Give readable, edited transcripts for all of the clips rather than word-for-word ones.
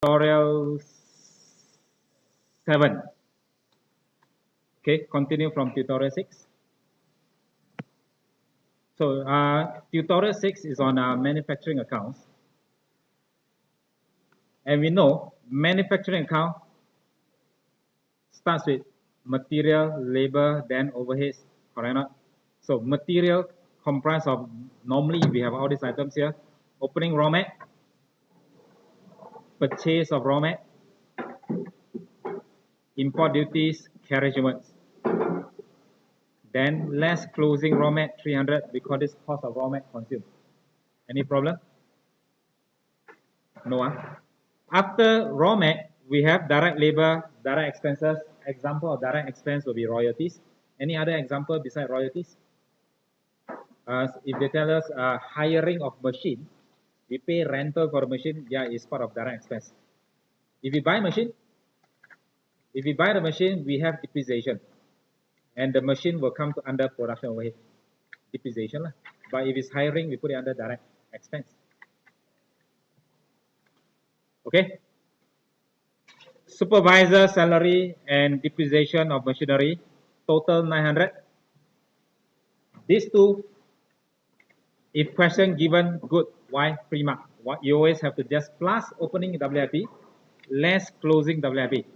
Tutorial 7. Okay, continue from tutorial 6. So tutorial 6 is on manufacturing accounts. And we know manufacturing account starts with material, labor, then overheads, correct or not? So material comprised of, normally we have all these items here: opening raw mat, purchase of raw mat, import duties, carriage units. Then less closing raw mat 300, we call this cost of raw mat consumed. Any problem? No. After raw mat, we have direct labor, direct expenses. Example of direct expense will be royalties. Any other example besides royalties? If they tell us hiring of machine, we pay rental for the machine, yeah, it's part of direct expense. If we buy machine, if we buy the machine, we have depreciation. And the machine will come to under production overhead. Depreciation. But if it's hiring, we put it under direct expense. Okay? Supervisor salary and depreciation of machinery, total 900. These two, if question given, good. Why? Free mark. What you always have to just plus opening WIP, less closing WIP.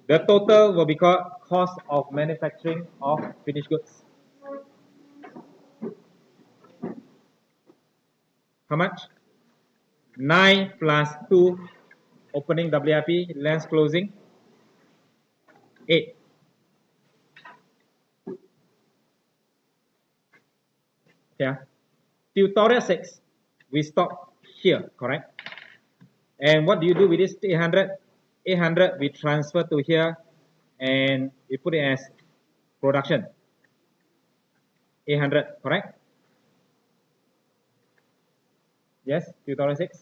The total will be called cost of manufacturing of finished goods. How much? 9 plus 2 opening WIP, less closing, 8. Yeah. Tutorial 6, we stop here, correct? And what do you do with this 800? 800 we transfer to here and we put it as production. 800, correct? Yes, tutorial 6.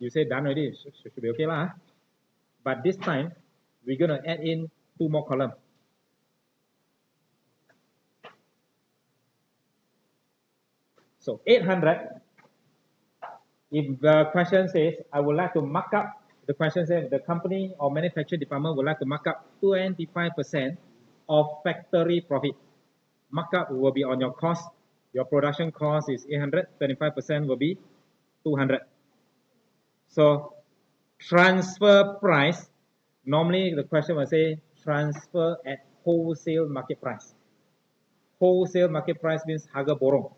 You say done already, should be okay lah. But this time, we're going to add in 2 more columns. So 800, if the question says, I would like to mark up, the question says the company or manufacturing department would like to mark up 25% of factory profit. Markup will be on your cost. Your production cost is 800, 25% will be 200. So transfer price, normally the question will say transfer at wholesale market price. Wholesale market price means harga borong.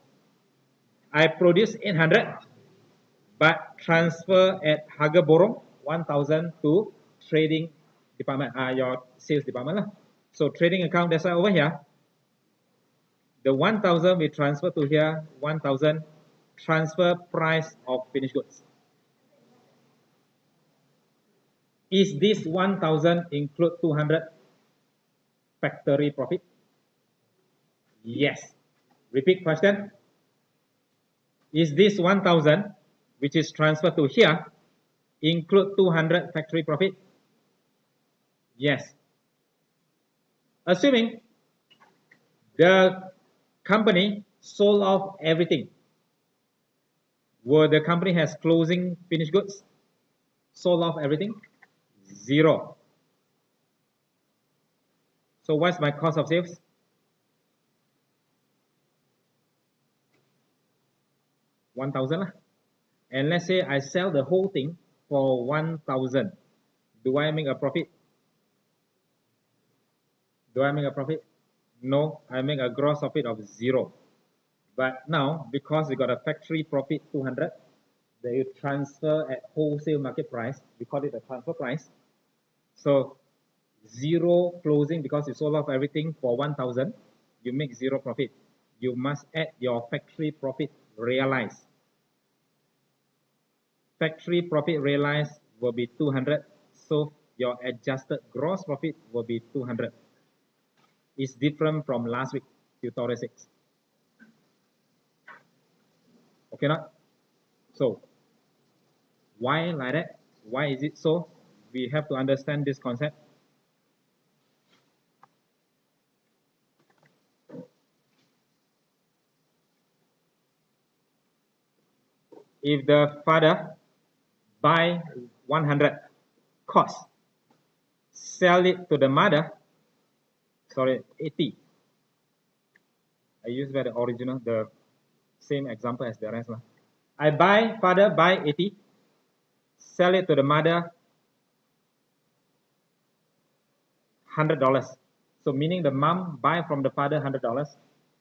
I produce 800, but transfer at harga borong 1,000 to trading department, your sales department lah. So trading account, that's why over here, the 1,000 we transfer to here, 1,000 transfer price of finished goods. Is this 1,000 include 200 factory profit? Yes. Repeat question. Is this 1,000, which is transferred to here, include 200 factory profit? Yes. Assuming the company sold off everything. Will the company has closing finished goods? Sold off everything? 0. So what's my cost of sales? 1,000 lah. And let's say I sell the whole thing for 1,000. Do I make a profit? Do I make a profit? No, I make a gross profit of 0. But now, because we got a factory profit 200, they transfer at wholesale market price. We call it the transfer price. So 0 closing because you sold off everything for 1,000. You make 0 profit. You must add your factory profit realized. Factory profit realized will be 200. So your adjusted gross profit will be 200. It's different from last week, tutorial 6. Okay, not? So, why like that? Why is it so? We have to understand this concept. If the father buy 100 cost, sell it to the mother, sorry, 80. I use the original, the same example as the rest. I buy, father buy 80, sell it to the mother $100. So meaning the mom buy from the father $100.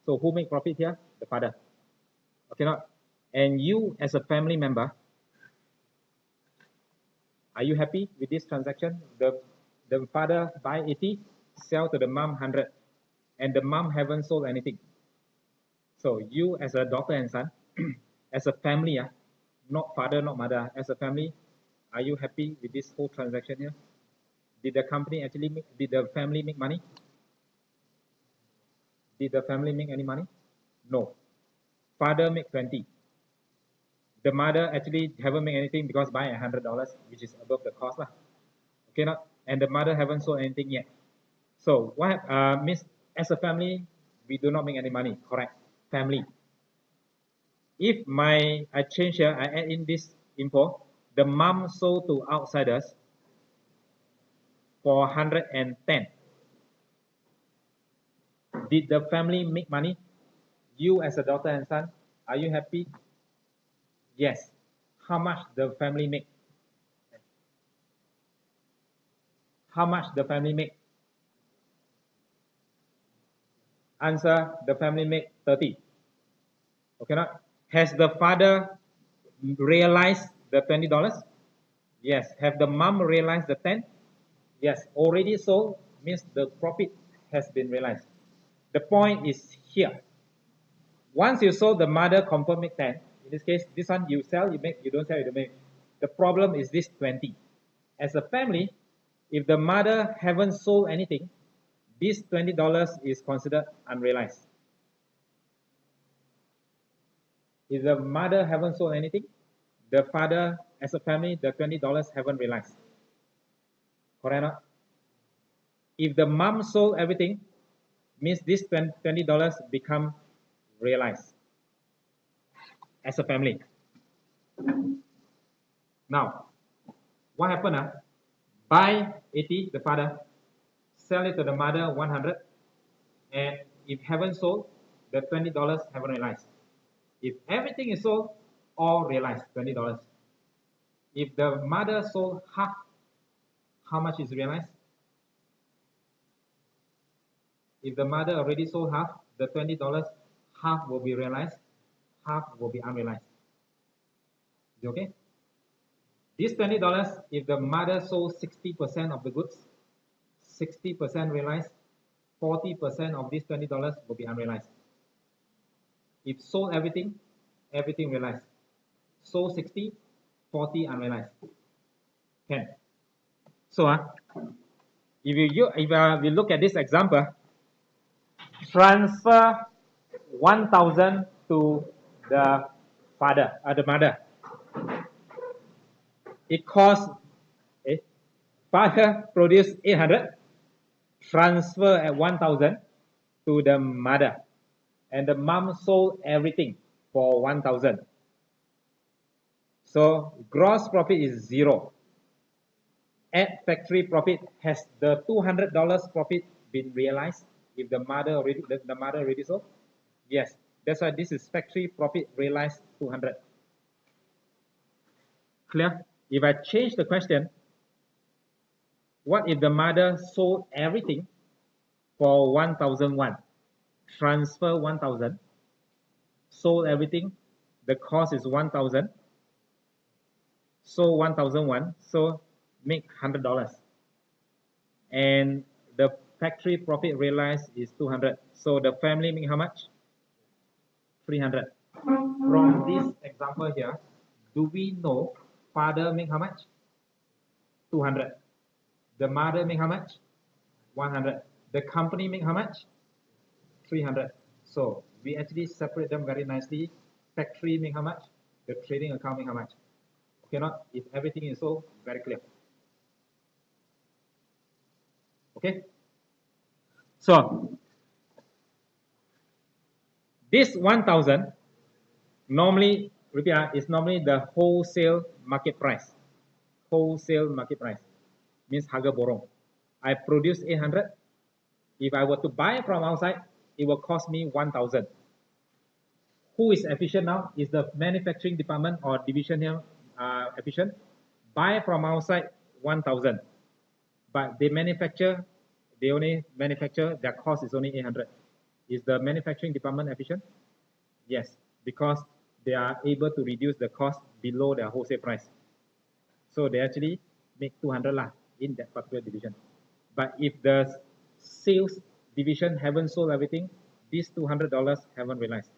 So who make profit here? The father. Okay, not? And you as a family member, are you happy with this transaction? The father buy 80, sell to the mom 100, and the mom haven't sold anything. So you as a daughter and son, as a family, not father, not mother, as a family, are you happy with this whole transaction here? Did the company actually make, did the family make money? Did the family make any money? No. Father make 20. The mother actually haven't made anything because buy $100, which is above the cost. Okay, not? And the mother haven't sold anything yet. So what means as a family, we do not make any money, correct? Family. If I change here, I add in this info, the mom sold to outsiders for 110. Did the family make money? You as a daughter and son, are you happy? Yes. How much the family make? How much the family make? Answer, the family make 30. Okay, not? Has the father realized the $20? Yes. Have the mom realized the 10? Yes. Already sold means the profit has been realized. The point is here. Once you sold, the mother confirm make 10. In this case, this one you sell, you make, you don't sell, you don't make. The problem is this 20. As a family, if the mother haven't sold anything, this $20 is considered unrealized. If the mother haven't sold anything, the father, as a family, the $20 haven't realized. Correct? Not? If the mom sold everything, means this $20 become realized as a family. Now, what happened? Buy 80, the father, sell it to the mother 100, and if haven't sold, the $20 haven't realized. If everything is sold, all realized $20. If the mother sold half, how much is realized? If the mother already sold half, the $20, half will be realized, half will be unrealized. Is it okay? This $20, if the mother sold 60% of the goods, 60% realized, 40% of this $20 will be unrealized. If sold everything, everything realized. Sold 60, 40 unrealized. 10. So if we look at this example, transfer 1,000 to the father or the mother. It costs, father produced 800, transfer at 1,000 to the mother, and the mom sold everything for 1,000. So gross profit is 0. At factory profit, has the $200 profit been realized if the mother already sold? Yes. That's why this is factory profit realized 200. Clear? If I change the question, what if the mother sold everything for 1,001? Transfer 1,000, sold everything, the cost is 1,000, sold 1,001, so make $100. And the factory profit realized is 200. So the family make how much? 300. From this example here, do we know father make how much? 200. The mother make how much? 100. The company make how much? 300. So we actually separate them very nicely. Factory make how much? The trading account make how much? Okay, not if everything is so very clear. Okay. So this 1,000 normally, repeat, is normally the wholesale market price. wholesale market price, means harga borong. I produce 800. If I were to buy from outside, it will cost me 1,000. Who is efficient now? Is the manufacturing department or division here efficient? Buy from outside 1,000, but they only manufacture, their cost is only 800. Is the manufacturing department efficient? Yes, because they are able to reduce the cost below their wholesale price. So they actually make 200 lah in that particular division. But if the sales division haven't sold everything, these $200 haven't realized.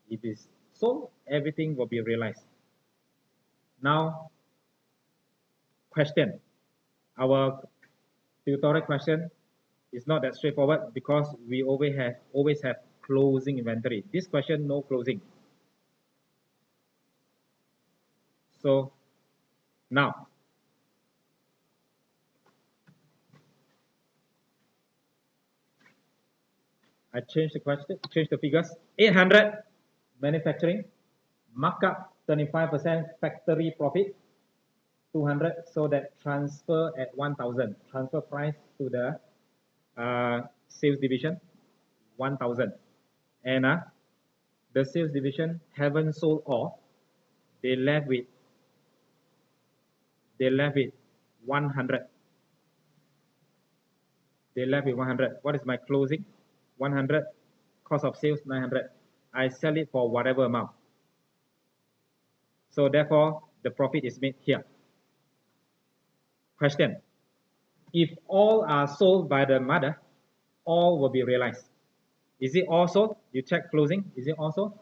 If it's sold, everything will be realized. Now, question. Our tutorial question is not that straightforward because we always have closing inventory. This question, no closing. So now, I change the question, change the figures. 800 manufacturing, markup 25% factory profit, 200, so that transfer at 1,000. Transfer price to the sales division, 1,000. And the sales division haven't sold all. They left with 100. They left with 100. What is my closing? 100. Cost of sales 900. I sell it for whatever amount. So therefore, the profit is made here. Question. If all are sold by the mother, all will be realized. Is it all sold? You check closing. Is it all sold?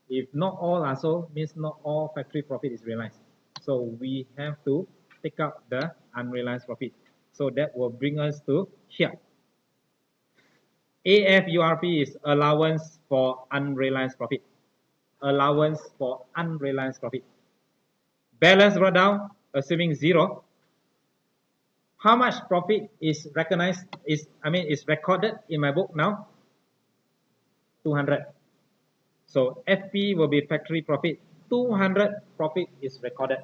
If not all are sold, means not all factory profit is realized. So we have to take out the unrealized profit. So that will bring us to here. AFURP is allowance for unrealized profit. Allowance for unrealized profit. Balance brought down, assuming 0. How much profit is recognized? Is recorded in my book now? 200. So FP will be factory profit. 200 profit is recorded,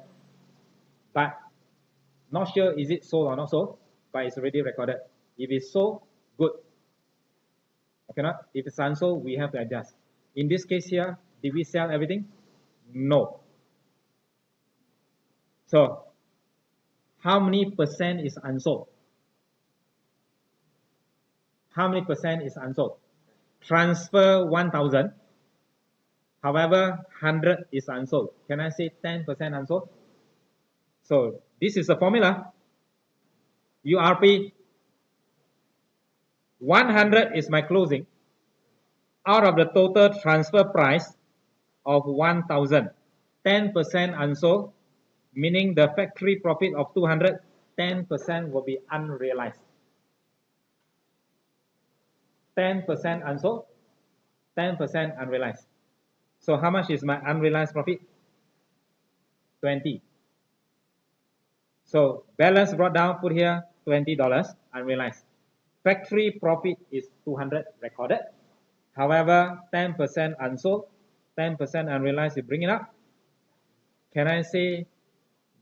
but not sure is it sold or not sold, but it's already recorded. If it's sold, good. Okay, not? If it's unsold, we have to adjust. In this case here, did we sell everything? No. So how many percent is unsold? How many percent is unsold? Transfer 1,000. However, 100 is unsold. Can I say 10% unsold? So this is the formula. URP 100 is my closing. Out of the total transfer price of 1,000, 10% unsold, meaning the factory profit of 200, 10% will be unrealized. 10% unsold, 10% unrealized. So how much is my unrealized profit? 20. So balance brought down, put here $20 unrealized. Factory profit is 200 recorded. However, 10% unsold, 10% unrealized, you bring it up. Can I say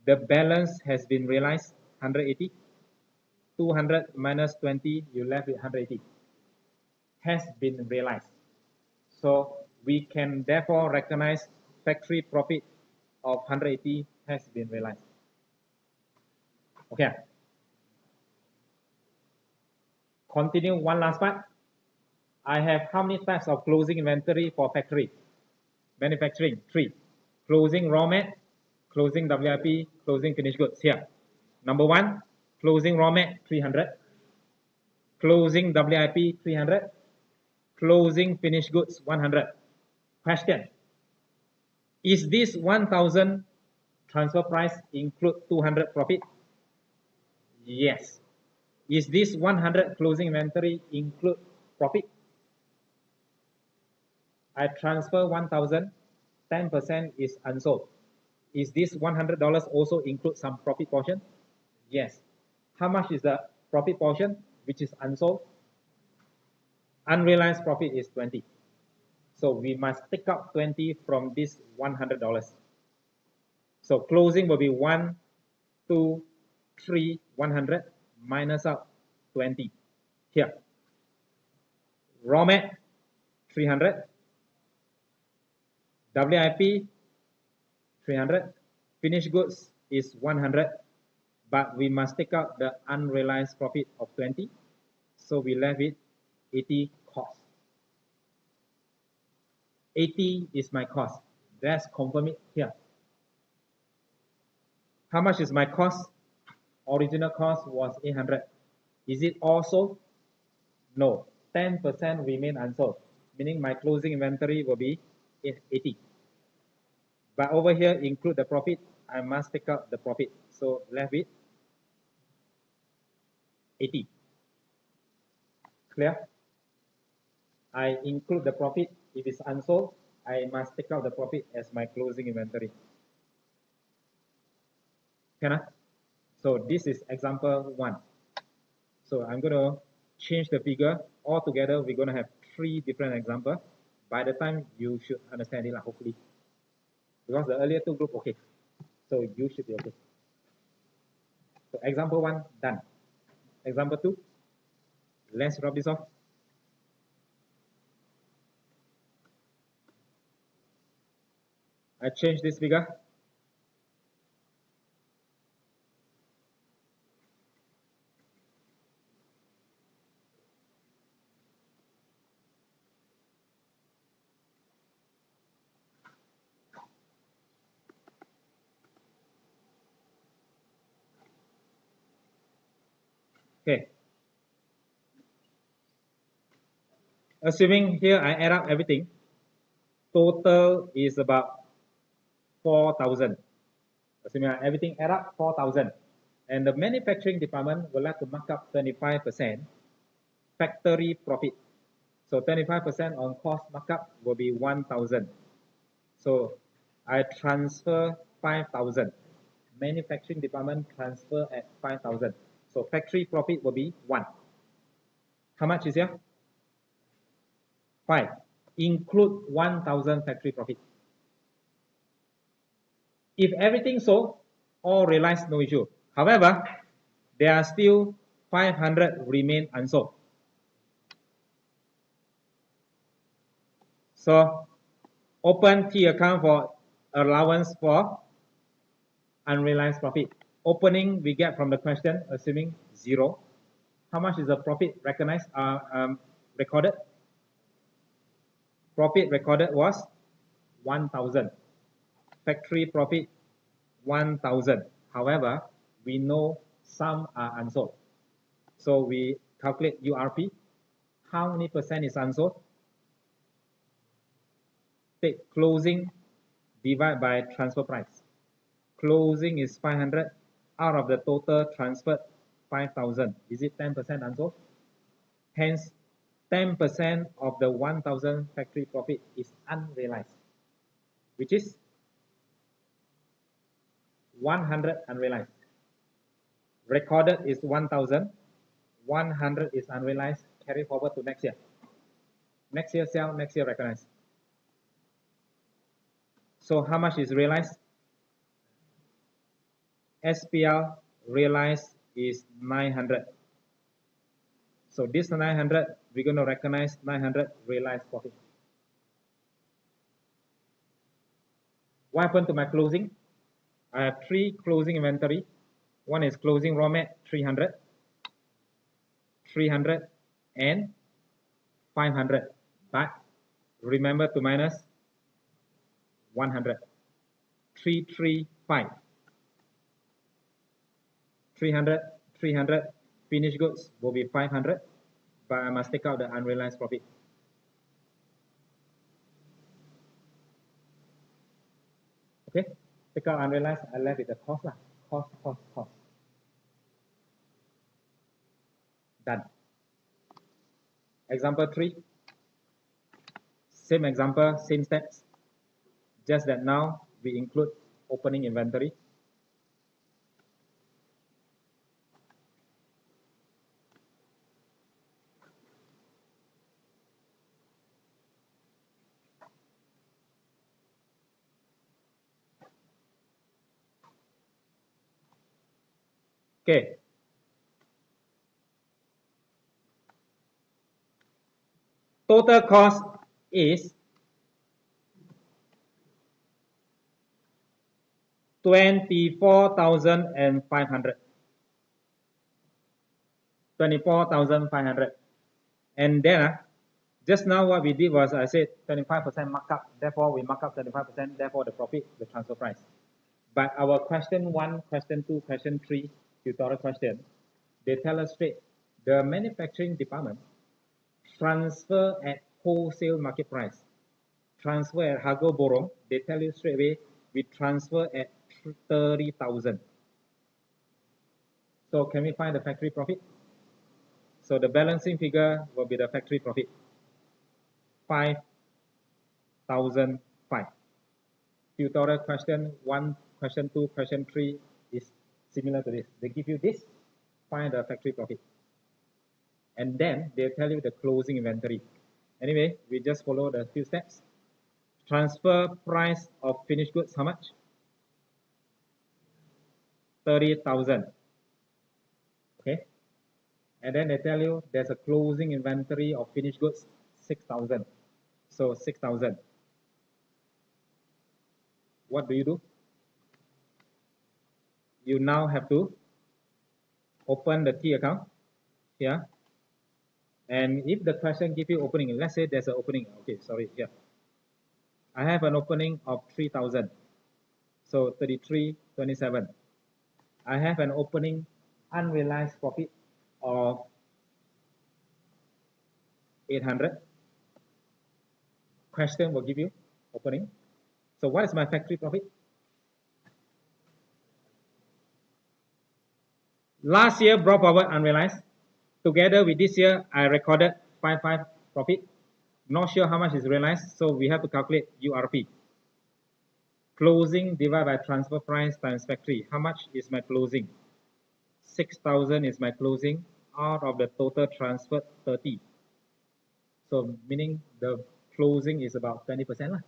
the balance has been realized? 180. 200 minus 20, you left with 180. Has been realized. So we can therefore recognize factory profit of 180 has been realized. Okay. Continue one last part. I have how many types of closing inventory for factory? Manufacturing, 3. Closing raw mat, closing WIP, closing finished goods here. Number 1, closing raw mat, 300. Closing WIP, 300. Closing finished goods, 100. Question. Is this 1,000 transfer price include 200 profit? Yes. Is this 100 closing inventory include profit? I transfer 1,000, 10% is unsold. Is this $100 also include some profit portion? Yes. How much is the profit portion which is unsold? Unrealized profit is 20. So we must take out 20 from this $100. So closing will be 1 2, 3, 100, minus out 20. Here. Raw mat, 300. WIP, 300. Finished goods is 100. But we must take out the unrealized profit of 20. So we left with 80 cost. 80 is my cost. Let's confirm it here. How much is my cost? Original cost was 800. Is it also? No. 10% remain unsold, meaning my closing inventory will be 80. But over here, include the profit. I must take out the profit. So left with 80. Clear? I include the profit. If it's unsold, I must take out the profit as my closing inventory. Can I? So this is example 1. So I'm going to change the figure. Altogether, we're going to have 3 different examples. By the time you should understand it, hopefully. Because the earlier 2 group, okay. So you should be okay. So example 1, done. Example 2, let's rub this off. I change this figure. Okay. Assuming here I add up everything, total is about 4,000. Assuming everything add up 4,000. And the manufacturing department would like to mark up 25% factory profit. So 25% on cost markup will be 1,000. So I transfer 5,000. Manufacturing department transfer at 5,000. So factory profit will be 1. How much is here? 5. Include 1,000 factory profit. If everything sold, all realized, no issue. However, there are still 500 remain unsold. So open T account for allowance for unrealized profit. Opening we get from the question, assuming 0. How much is the profit recognized, recorded? Profit recorded was 1,000. Factory profit 1,000. However, we know some are unsold. So we calculate URP. How many percent is unsold? Take closing divide by transfer price. Closing is 500. Out of the total transferred 5,000. Is it 10% unsold? Hence, 10% of the 1,000 factory profit is unrealized, which is 100 unrealized. Recorded is 1,000. 100 is unrealized. Carry forward to next year. Next year sell, next year recognize. So how much is realized? SPL realized is 900. So this 900, we're going to recognize 900 realized profit. What happened to my closing? I have 3 closing inventory. One is closing raw mat, 300, 300, and 500. But remember to minus 100. 335. 300, 300. Finished goods will be 500. But I must take out the unrealized profit. Okay, take out unrealized, I left with the cost. Cost. Done. Example 3. Same example, same steps. Just that now we include opening inventory. Okay. Total cost is 24,500. 24,500. And then just now what we did was I said 25% markup, therefore we mark up 25%, therefore the profit, the transfer price. But our question 1, question 2, question 3, tutorial question, they tell us straight, the manufacturing department transfer at wholesale market price. Transfer at harga borong, they tell you straight away, we transfer at 30,000. So can we find the factory profit? So the balancing figure will be the factory profit, 5,005. Tutorial question 1, question 2, question 3 is similar to this. They give you this, find the factory profit. And then they tell you the closing inventory. Anyway, we just follow the few steps. Transfer price of finished goods, how much? 30,000. Okay. And then they tell you there's a closing inventory of finished goods, 6,000. So 6,000. What do? You now have to open the T account here. And if the question gives you opening, let's say there's an opening. Okay, sorry, here. I have an opening of 3,000. So 33.27. I have an opening unrealized profit of 800. Question will give you opening. So what is my factory profit? Last year brought forward unrealized. Together with this year, I recorded 55 profit. Not sure how much is realized, so we have to calculate URP. Closing divided by transfer price times factory. How much is my closing? 6,000 is my closing out of the total transferred 30. So meaning the closing is about 20% lah.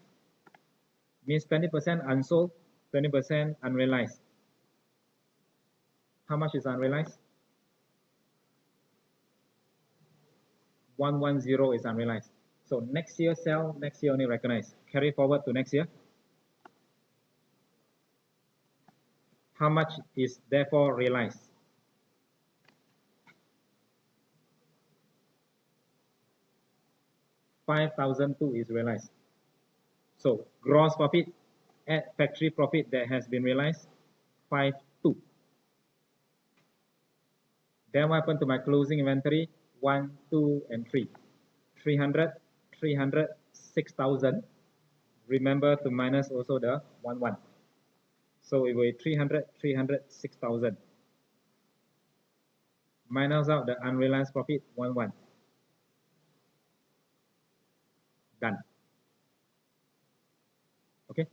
Means 20% unsold, 20% unrealized. How much is unrealized? 110 is unrealized. So next year sell, next year only recognize. Carry forward to next year. How much is therefore realized? $5,002 is realized. So gross profit at factory profit that has been realized, 5,2. Then what happened to my closing inventory? 1, 2, and 3. 300, 300, 6,000. Remember to minus also the 1, 1. So it will be 300, 300, 6,000. Minus out the unrealized profit, 1, 1. Done. Okay.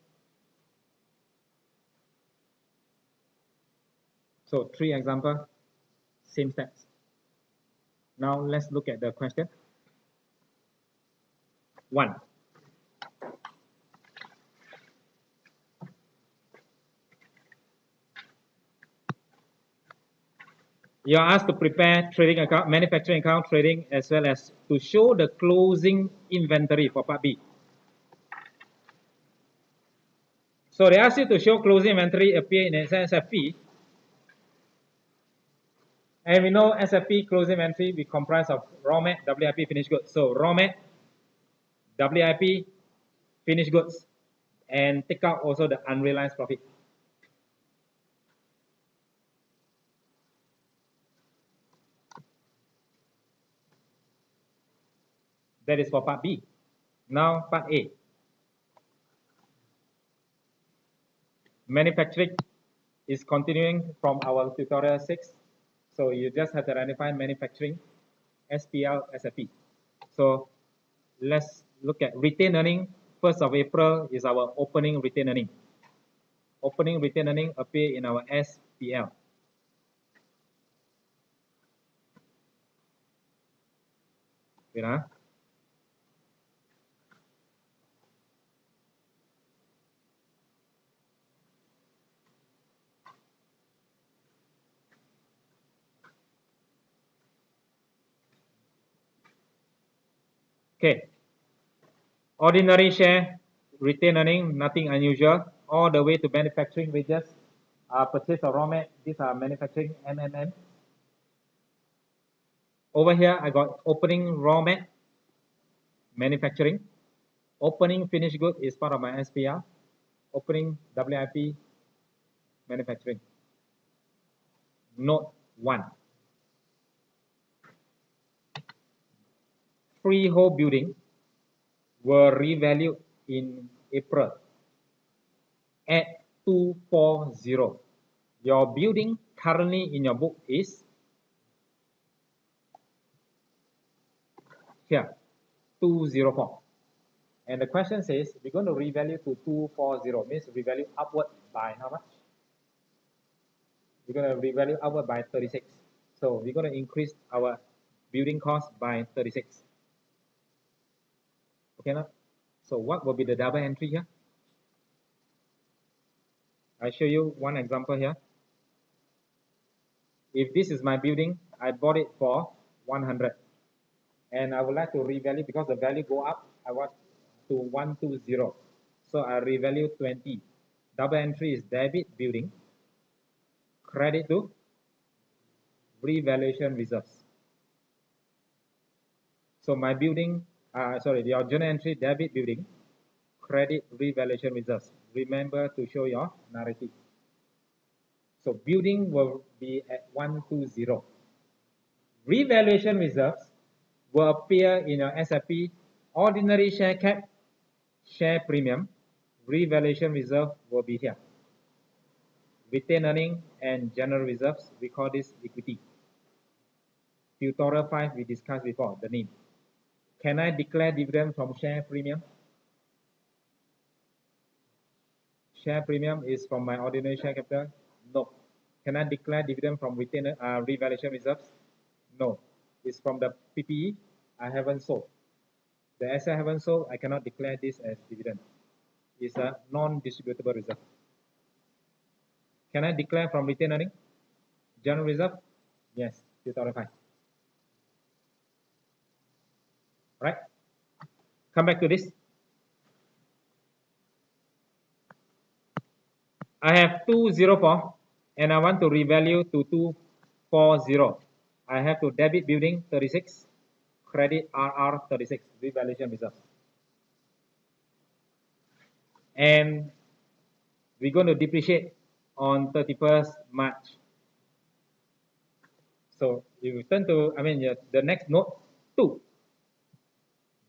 So 3 examples, same steps. Now let's look at the question. 1. You are asked to prepare trading account, manufacturing account, trading, as well as to show the closing inventory for part B. So they ask you to show closing inventory appear in SFP. And we know SFP closing inventory we comprise of raw mat, WIP, finished goods. So raw mat, WIP, finished goods, and take out also the unrealized profit. That is for part B. Now part A. Manufacturing is continuing from our tutorial 6. So you just have to identify manufacturing, SPL, SFP. So let's look at retained earning. 1st of April is our opening retained earning. Opening retained earning appear in our SPL. Wait, Okay. Ordinary share, retained earning, nothing unusual, all the way to manufacturing wages, purchase of raw mat, these are manufacturing MMM. Over here, I got opening raw mat, manufacturing. Opening finished good is part of my SPR. Opening WIP, manufacturing. Note 1. Freehold building were revalued in April at 240. Your building currently in your book is here, 204. And the question says we're going to revalue to 240, means revalue upward by how much? We're going to revalue upward by 36. So we're going to increase our building cost by 36. Okay, now? So what will be the double entry here? I show you one example here. If this is my building, I bought it for 100, and I would like to revalue because the value go up. I want to 120, so I revalue 20. Double entry is debit building, credit to revaluation reserves. So my building, your journal entry debit building, credit revaluation reserves. Remember to show your narrative. So building will be at 120. Revaluation reserves will appear in your SIP ordinary share cap, share premium. Revaluation reserve will be here. Retained earning and general reserves, we call this equity. Tutorial 5 we discussed before, the name. Can I declare dividend from share premium? Share premium is from my ordinary share capital? No. Can I declare dividend from retained revaluation reserves? No. It's from the PPE. I haven't sold. The asset I haven't sold, I cannot declare this as dividend. It's a non-distributable reserve. Can I declare from retained earning? General reserve? Yes, 2005. Right? Come back to this. I have 204 and I want to revalue to 240. I have to debit building 36, credit RR 36, revaluation reserve. And we're going to depreciate on 31st March. So you turn to, the next note 2.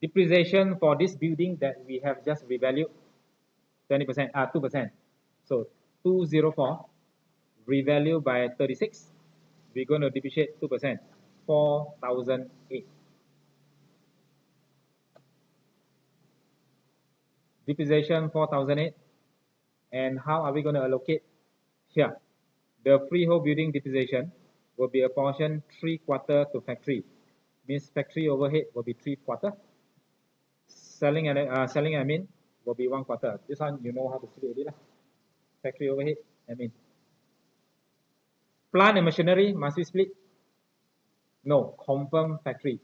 Depreciation for this building that we have just revalued 20%, 2%. So 204 revalue by 36. We're going to depreciate 2%, 4,008. Depreciation 4,008. And how are we going to allocate? Here, the freehold building depreciation will be a portion 3/4 to factory. Means factory overhead will be 3/4. Selling admin will be 1/4. This one you know how to split it. Factory overhead, admin. Plant and machinery must be split? No, confirm factory.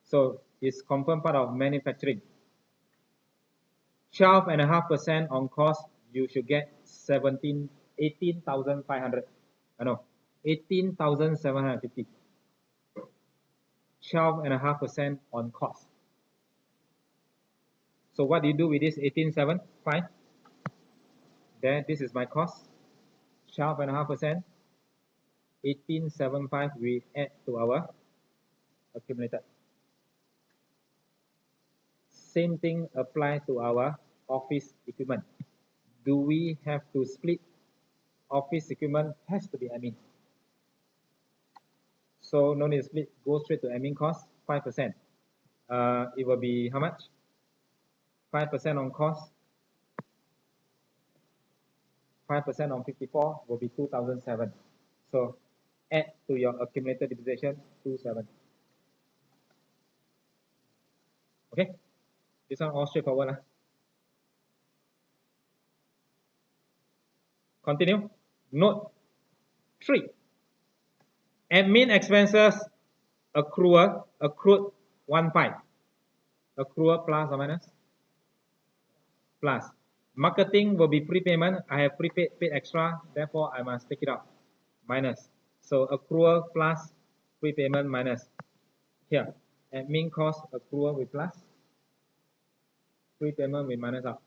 So it's confirmed part of manufacturing. 12.5% on cost, you should get 18,500. No, 18,750. 12.5% on cost. So what do you do with this 18,750? There, this is my cost. 12.5%. 18,750 we add to our accumulated. Same thing apply to our office equipment. Do we have to split? Office equipment has to be admin. So no need to split, go straight to admin cost, 5%. It will be how much? 5% on cost. 5% on 54 will be 2,007. So add to your accumulated depreciation 27. Okay, this one all straightforward. Continue. Note 3. Admin expenses accrued 15. Accrual plus or minus? Plus. Marketing will be prepayment. I have prepaid, paid extra, therefore I must take it out. Minus. So accrual plus prepayment minus. Here, admin cost accrual with plus, prepayment with minus out.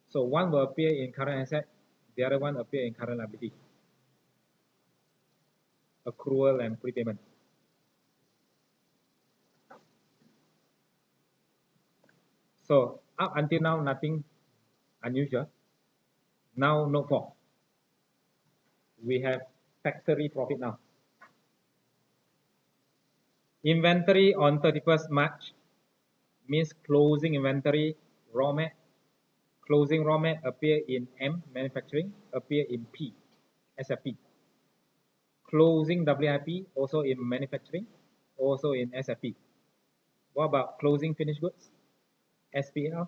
So one will appear in current asset, the other one appear in current liability. Accrual and prepayment. So up until now, nothing unusual. Now note 4. We have factory profit now. Inventory on 31st March means closing inventory, raw mat. Closing raw mat appear in M, manufacturing, appear in P, SFP. Closing WIP also in manufacturing, also in SFP. What about closing finished goods? SPL,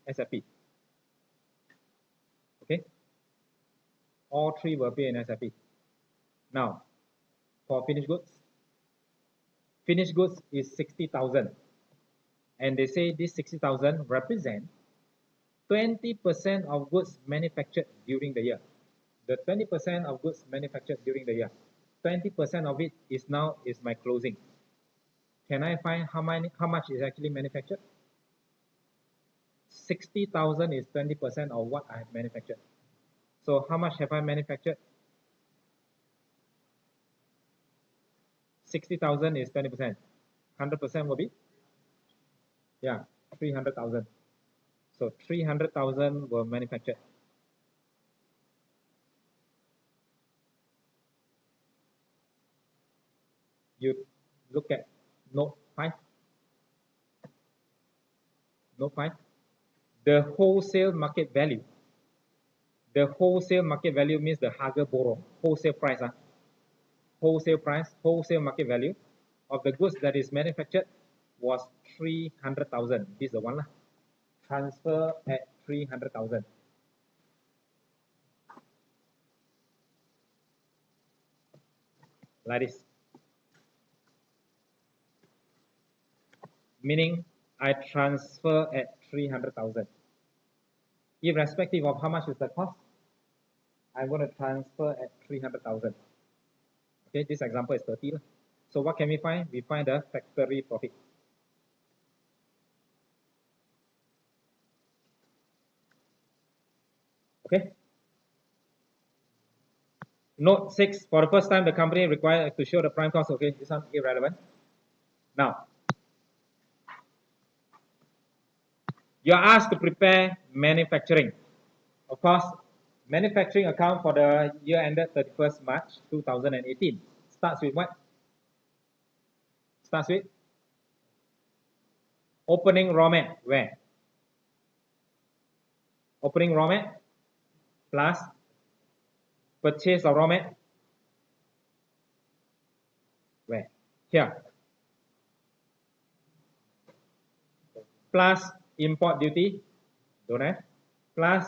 SFP. Okay. All three will appear in SFP. Now, for finished goods is 60,000. And they say this 60,000 represent 20% of goods manufactured during the year. The 20% of goods manufactured during the year. 20% of it is now is my closing. Can I find how much is actually manufactured? 60,000 is 20% of what I have manufactured. So how much have I manufactured? 60,000 is 20%. 100% will be? Yeah, 300,000. So 300,000 were manufactured. You look at note 5. Note 5. The wholesale market value. The wholesale market value means the harga borong, wholesale price. Wholesale price, wholesale market value of the goods that is manufactured was 300,000. This is the one. Transfer at 300,000. Like this. Meaning I transfer at 300,000. Irrespective of how much is the cost, I'm going to transfer at 300,000. Okay, this example is 30. So what can we find? We find the factory profit. Okay. Note 6, for the first time, the company required to show the prime cost. Okay, this one irrelevant. Now, you are asked to prepare manufacturing. Of course, manufacturing account for the year ended 31st March 2018 starts with what? Starts with opening raw mat. Where? Opening raw mat plus purchase of raw mat. Where? Here. Plus import duty. Don't have. Plus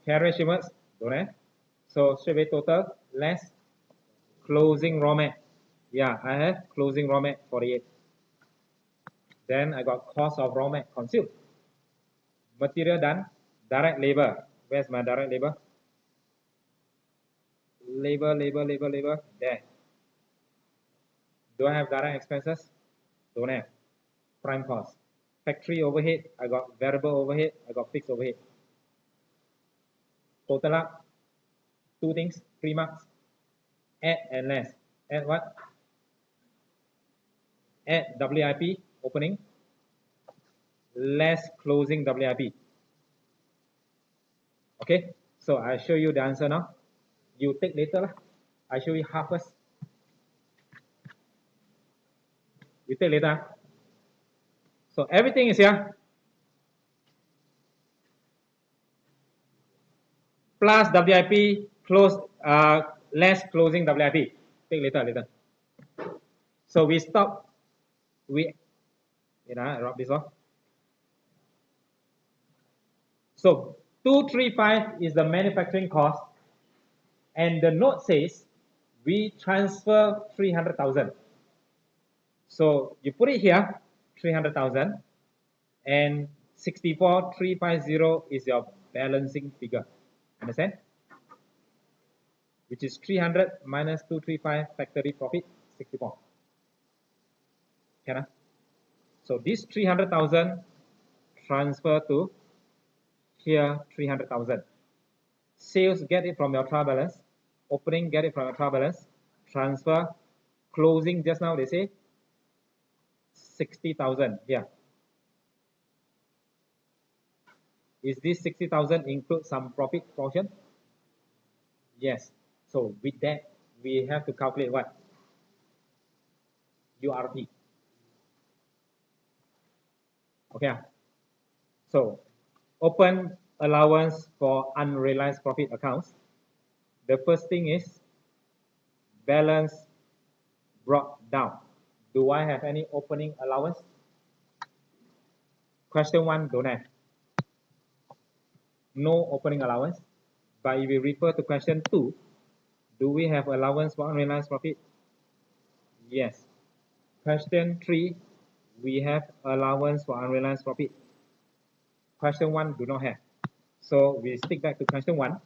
carrier shipments. Don't have. So straight away total less closing raw mat. Yeah, I have closing raw mat 48. Then I got cost of raw mat consumed. Material done. Direct labor. Where's my direct labor? Labor. There. Do I have direct expenses? Don't have. Prime cost. Factory overhead. I got variable overhead. I got fixed overhead. Total up. Two things. 3 marks. Add and less. Add what? Add WIP opening. Less closing WIP. Okay. So I show you the answer now. You take later lah. I show you half first. You take later. So everything is here. Plus WIP, less closing WIP. Take later. So we stop. I wrap this off. So 235 is the manufacturing cost. And the note says we transfer 300,000. So you put it here, 300,000. and 64,350 is your balancing figure. Understand? Which is 300 minus 235 factory profit 64. Can I? So this 300,000 transfer to here 300,000. Sales get it from your trial balance. Opening get it from your trial balance. Transfer. Closing just now they say 60,000 here. Is this 60,000 include some profit portion? Yes. So with that, we have to calculate what? URP. Okay. So open allowance for unrealized profit accounts. The first thing is balance brought down. Do I have any opening allowance? Question 1, don't have. No opening allowance. But if we refer to question 2, do we have allowance for unrealized profit? Yes. Question 3, we have allowance for unrealized profit. Question 1 do not have. So we stick back to question 1.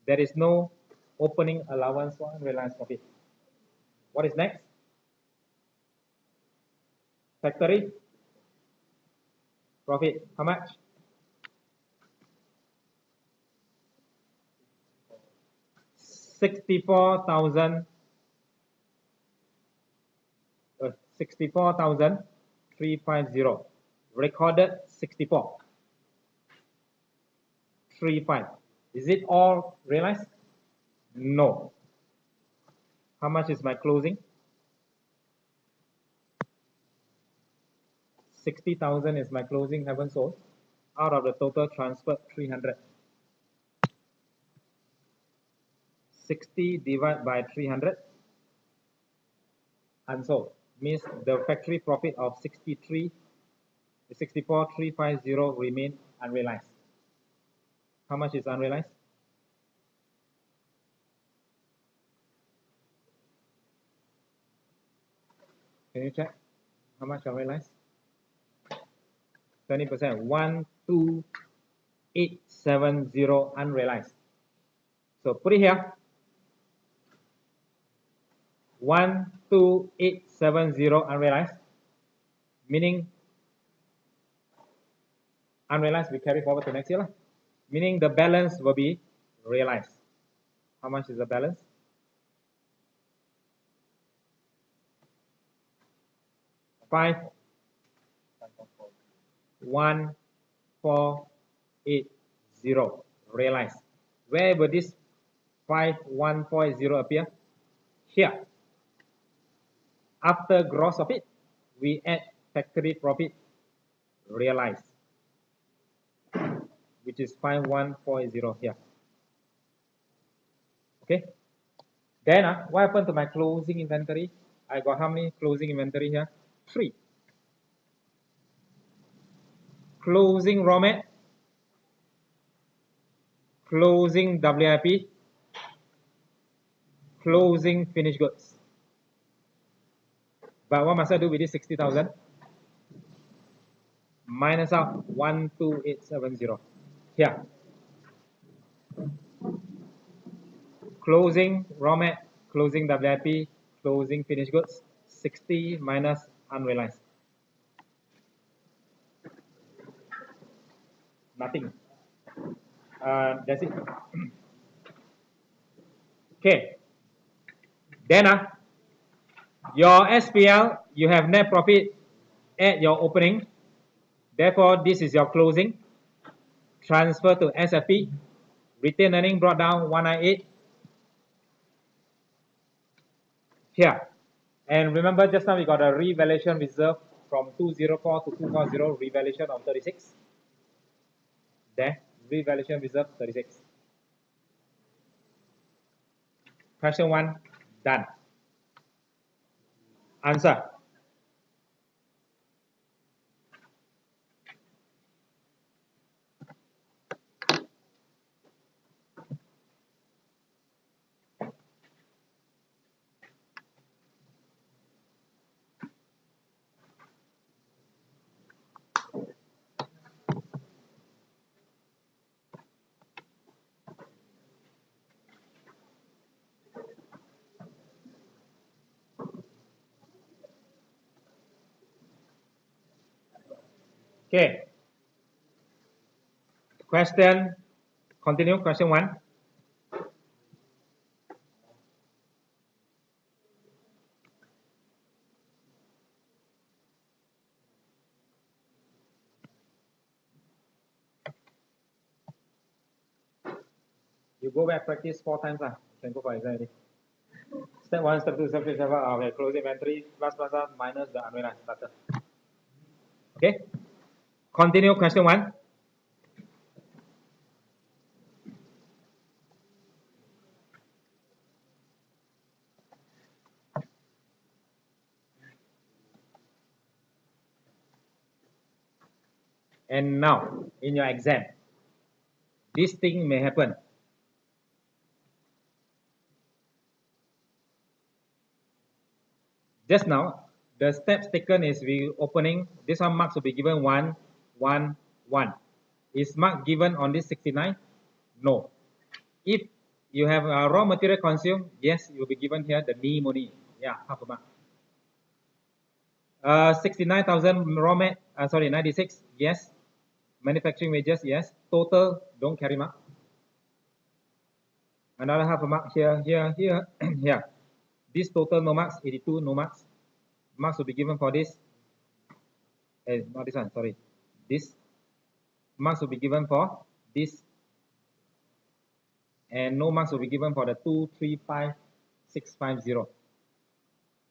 There is no opening allowance for unrealized profit. What is next? Factory profit. How much? 64,000. 64,350. Recorded 64. 35. Is it all realized? No. How much is my closing? 60,000 is my closing, haven't sold. Out of the total transferred 300. 60 divided by 300. Unsold. Means the factory profit of 64,350 remain unrealized. How much is unrealized? Can you check? How much unrealized? 20%. 12870 unrealized. So put it here. 12870 unrealized. Meaning unrealized we carry forward to next year. Meaning the balance will be realized. How much is the balance? Five 1480 realized. Where will this 5140 appear? Here. After gross profit, we add factory profit realized, which is 5140 here. Okay. Then what happened to my closing inventory? I got how many closing inventory here? 3. Closing raw mat, closing WIP, closing finished goods. But what must I do with this 60,000? Minus out 12870 here. Closing raw mat, closing WIP, closing finished goods, 60 minus unrealized. Nothing. That's it. Okay. Then your SPL, you have net profit at your opening. Therefore, this is your closing. Transfer to SFP. Retained earning brought down 198. Here. And remember just now we got a revaluation reserve from 204 to 240, revaluation of 36. There, revaluation reserve 36. Question 1, done. Answer. Okay. Question, continue, question 1. You go back practice 4 times. You can go for exam already. Step 1, step 2, step 3, step 4. Okay, close inventory, plus, minus the unrealized starter. Okay. Continue, question 1. And now, in your exam, this thing may happen. Just now, the steps taken is we opening, this one marks will be given 1, 1, 1. Is mark given on this 69? No. If you have raw material consumed, yes, you will be given here the NIM only. Yeah, half a mark. 69,000 raw mat, 96, yes. Manufacturing wages, yes. Total, don't carry mark. Another half a mark here, here. This total, no marks. 82, no marks. Marks will be given for this. Not this one, sorry. This. Marks will be given for this. And no marks will be given for the 235650.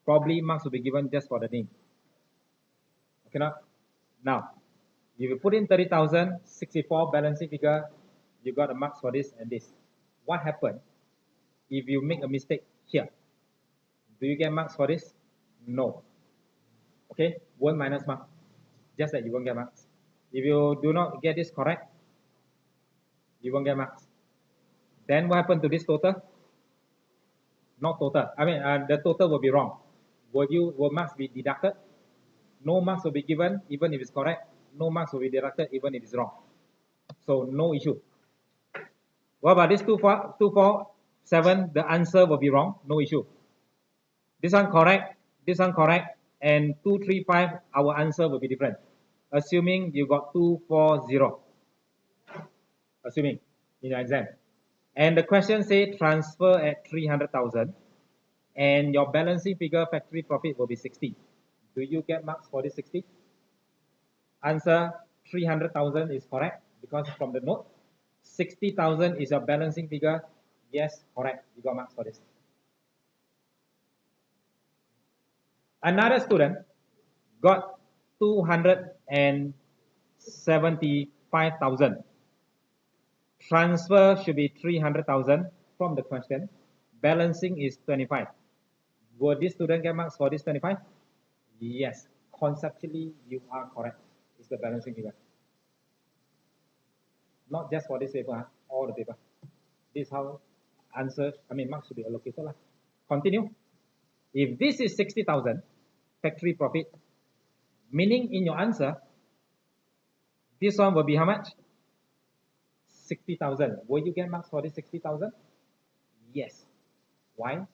Probably marks will be given just for the name. Okay, not? Now, if you put in 30,000, 64 balancing figure, you got the marks for this and this. What happened if you make a mistake here? Do you get marks for this? No. Okay, 1 minus mark. Just that you won't get marks. If you do not get this correct, you won't get marks. Then what happened to this total? Not total. I mean, the total will be wrong. Will marks be deducted? No marks will be given even if it's correct. No marks will be deducted even if it's wrong. So no issue. What about this 247? The answer will be wrong. No issue. This one correct. This one correct. And 235, our answer will be different. Assuming you got 240. Assuming in your exam. And the question say transfer at 300,000 and your balancing figure factory profit will be 60. Do you get marks for this 60? Answer 300,000 is correct because from the note 60,000 is your balancing figure. Yes, correct. You got marks for this. Another student got 275,000. Transfer should be 300,000 from the question. Balancing is 25. Will this student get marks for this 25? Yes. Conceptually, you are correct. It's the balancing figure. Not just for this paper, all the paper. This is how marks should be allocated. Continue. If this is 60,000 factory profit, meaning in your answer, this one will be how much? 60,000. Will you get marks for this 60,000? Yes. Why?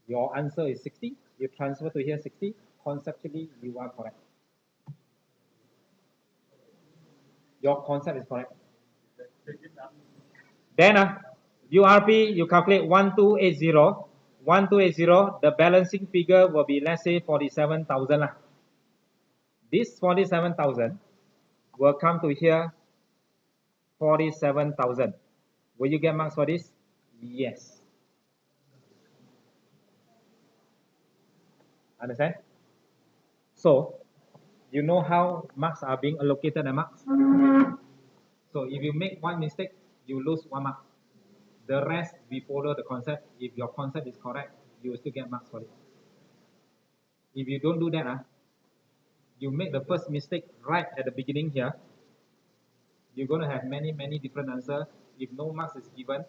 Your answer is 60. You transfer to here 60. Conceptually, you are correct. Your concept is correct. Then URP, you calculate 1280. 1280, the balancing figure will be, let's say, 47,000. This 47,000 will come to here 47,000. Will you get marks for this? Yes. Understand? So, you know how marks are being allocated and marks? So, if you make one mistake, you lose 1 mark. The rest, we follow the concept. If your concept is correct, you will still get marks for it. If you don't do that, you make the first mistake right at the beginning here, you're going to have many different answers. If no marks is given,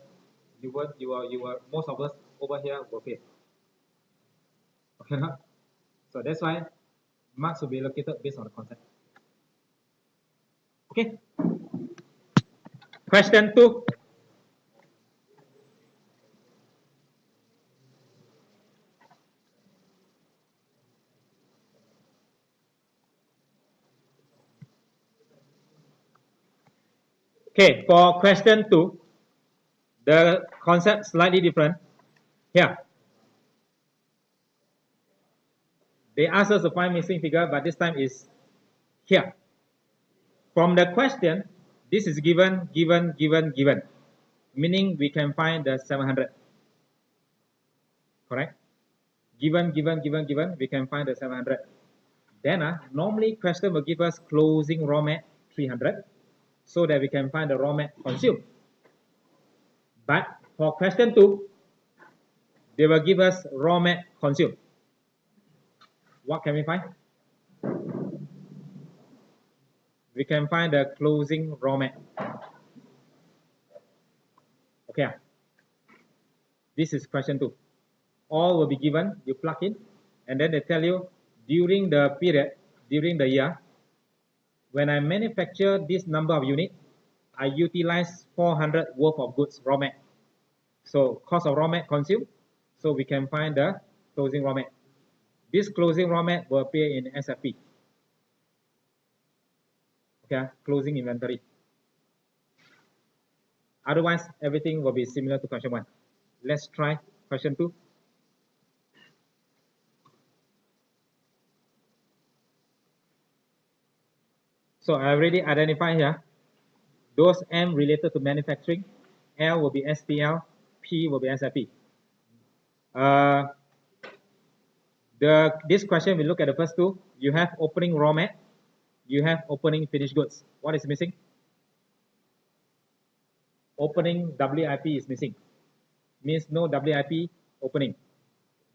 most of us over here will fail. Okay, so that's why marks will be allocated based on the concept. Okay. Question 2. Okay, for question 2, the concept slightly different. Here, they ask us to find missing figure, but this time is here. From the question, this is given, meaning we can find the 700. Correct? Given, we can find the 700. Then normally question will give us closing raw mat 300, so that we can find the raw mat consumed. But for question 2, they will give us raw mat consumed. What can we find? We can find the closing raw mat. Okay. This is question 2. All will be given, you plug in, and then they tell you during the period, during the year, when I manufacture this number of units, I utilize 400 worth of goods raw mat. So cost of raw mat consumed, so we can find the closing raw mat. This closing raw mat will appear in SFP. Okay, closing inventory. Otherwise, everything will be similar to question 1. Let's try question 2. So I already identified here those M related to manufacturing, L will be SPL, P will be SFP. This question, we look at the first two. You have opening raw mat, you have opening finished goods. What is missing? Opening WIP is missing. Means no WIP opening.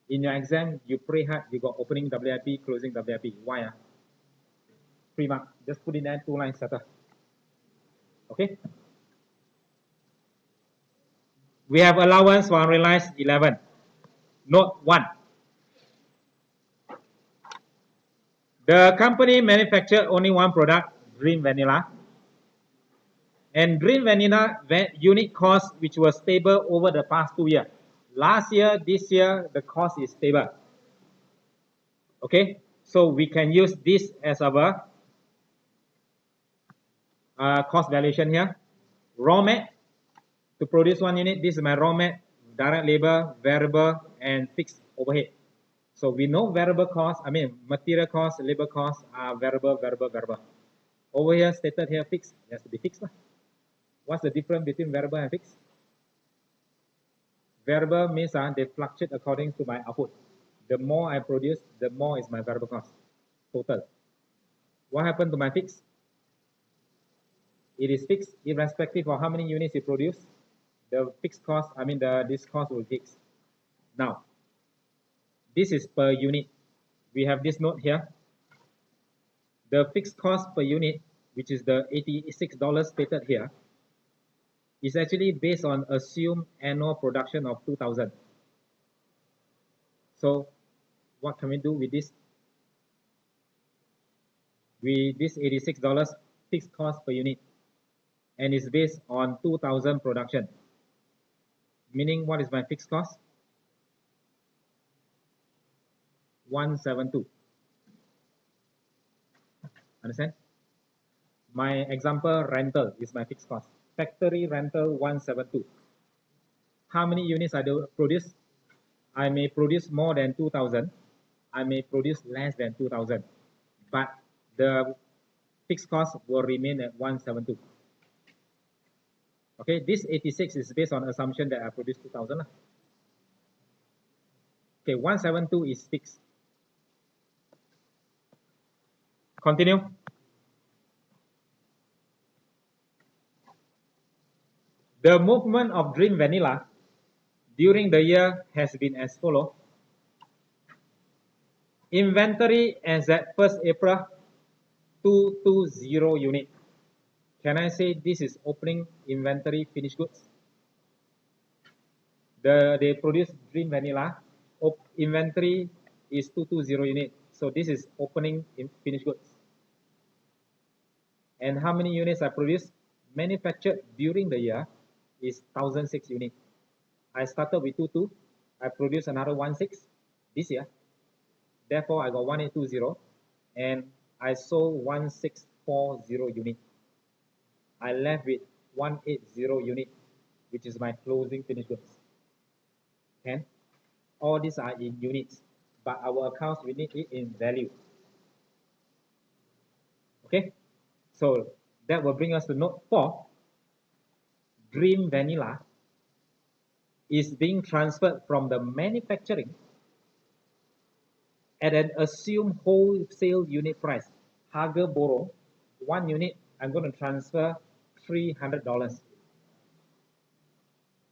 In your exam, you pray hard, you got opening WIP, closing WIP. Why? 3 mark. Just put in there 2 lines settle. Okay. We have allowance for unrealized 11. Note 1. The company manufactured only one product, Dream Vanilla. And Dream Vanilla unit cost, which was stable over the past 2 years. Last year, this year, the cost is stable. Okay, so we can use this as our cost valuation here. Raw mat, to produce 1 unit, this is my raw mat, direct labor, variable, and fixed overhead. So we know variable cost, material cost, labor cost are variable. Over here, stated here fixed, it has to be fixed. What's the difference between variable and fixed? Variable means they fluctuate according to my output. The more I produce, the more is my variable cost, total. What happened to my fixed? It is fixed irrespective of how many units you produce. The fixed cost, this cost will be fixed. Now, this is per unit. We have this note here. The fixed cost per unit, which is the $86 stated here, is actually based on assumed annual production of 2,000. So what can we do with this? This $86 fixed cost per unit, and is based on 2,000 production. Meaning, what is my fixed cost? 172. Understand? My example, rental is my fixed cost. Factory rental 172. How many units I do produce? I may produce more than 2,000. I may produce less than 2,000. But the fixed cost will remain at 172. Okay, this 86 is based on assumption that I produce 2,000. Okay, 172 is fixed. Continue. The movement of Dream Vanilla during the year has been as follows. Inventory as at 1st April, 220 unit. Can I say this is opening inventory finished goods? They produce Dream Vanilla. Inventory is 220 unit. So this is opening in finished goods. And how many units I produce? Manufactured during the year is 1,006 units. I started with 22. I produced another 16 this year. Therefore, I got 1820, and I sold 1640 units. I left with 180 unit, which is my closing finished goods. And all these are in units, but our accounts, we need it in value. Okay, so that will bring us to note 4. Dream Vanilla is being transferred from the manufacturing at an assumed wholesale unit price. Harga borrow 1 unit, I'm going to transfer $300.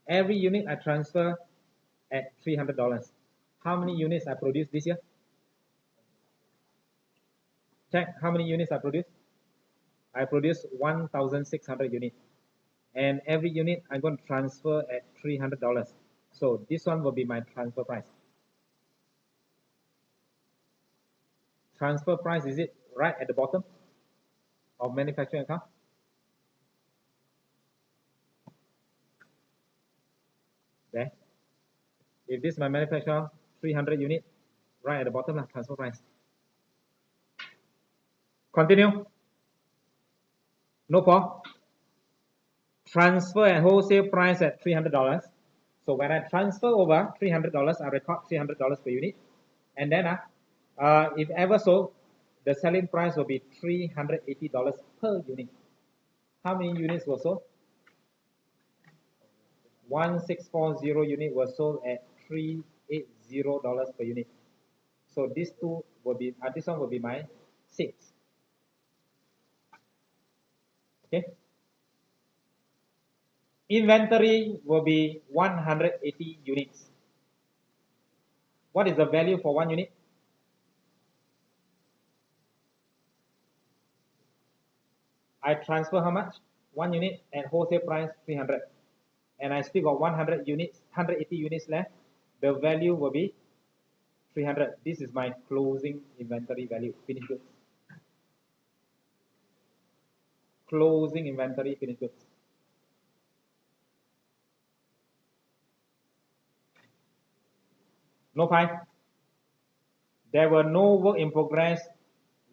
Every unit I transfer at $300. How many units I produced this year? Check how many units I produced. I produced 1,600 units. And every unit I'm going to transfer at $300. So this one will be my transfer price. Transfer price, is it right at the bottom of manufacturing account? There. If this is my manufacturer, 300 unit, right at the bottom, transfer price. Continue. No for transfer at wholesale price at $300. So when I transfer over $300, I record $300 per unit. And then if ever sold, the selling price will be $380 per unit. How many units were sold? 1640 unit was sold at $380 per unit. So these two will be, this one will be my sales. Okay. Inventory will be 180 units. What is the value for 1 unit? I transfer how much? 1 unit at wholesale price 300. And I still got 100 units, 180 units left. The value will be 300. This is my closing inventory value, finished goods. Closing inventory, finished goods. No 5. There were no work in progress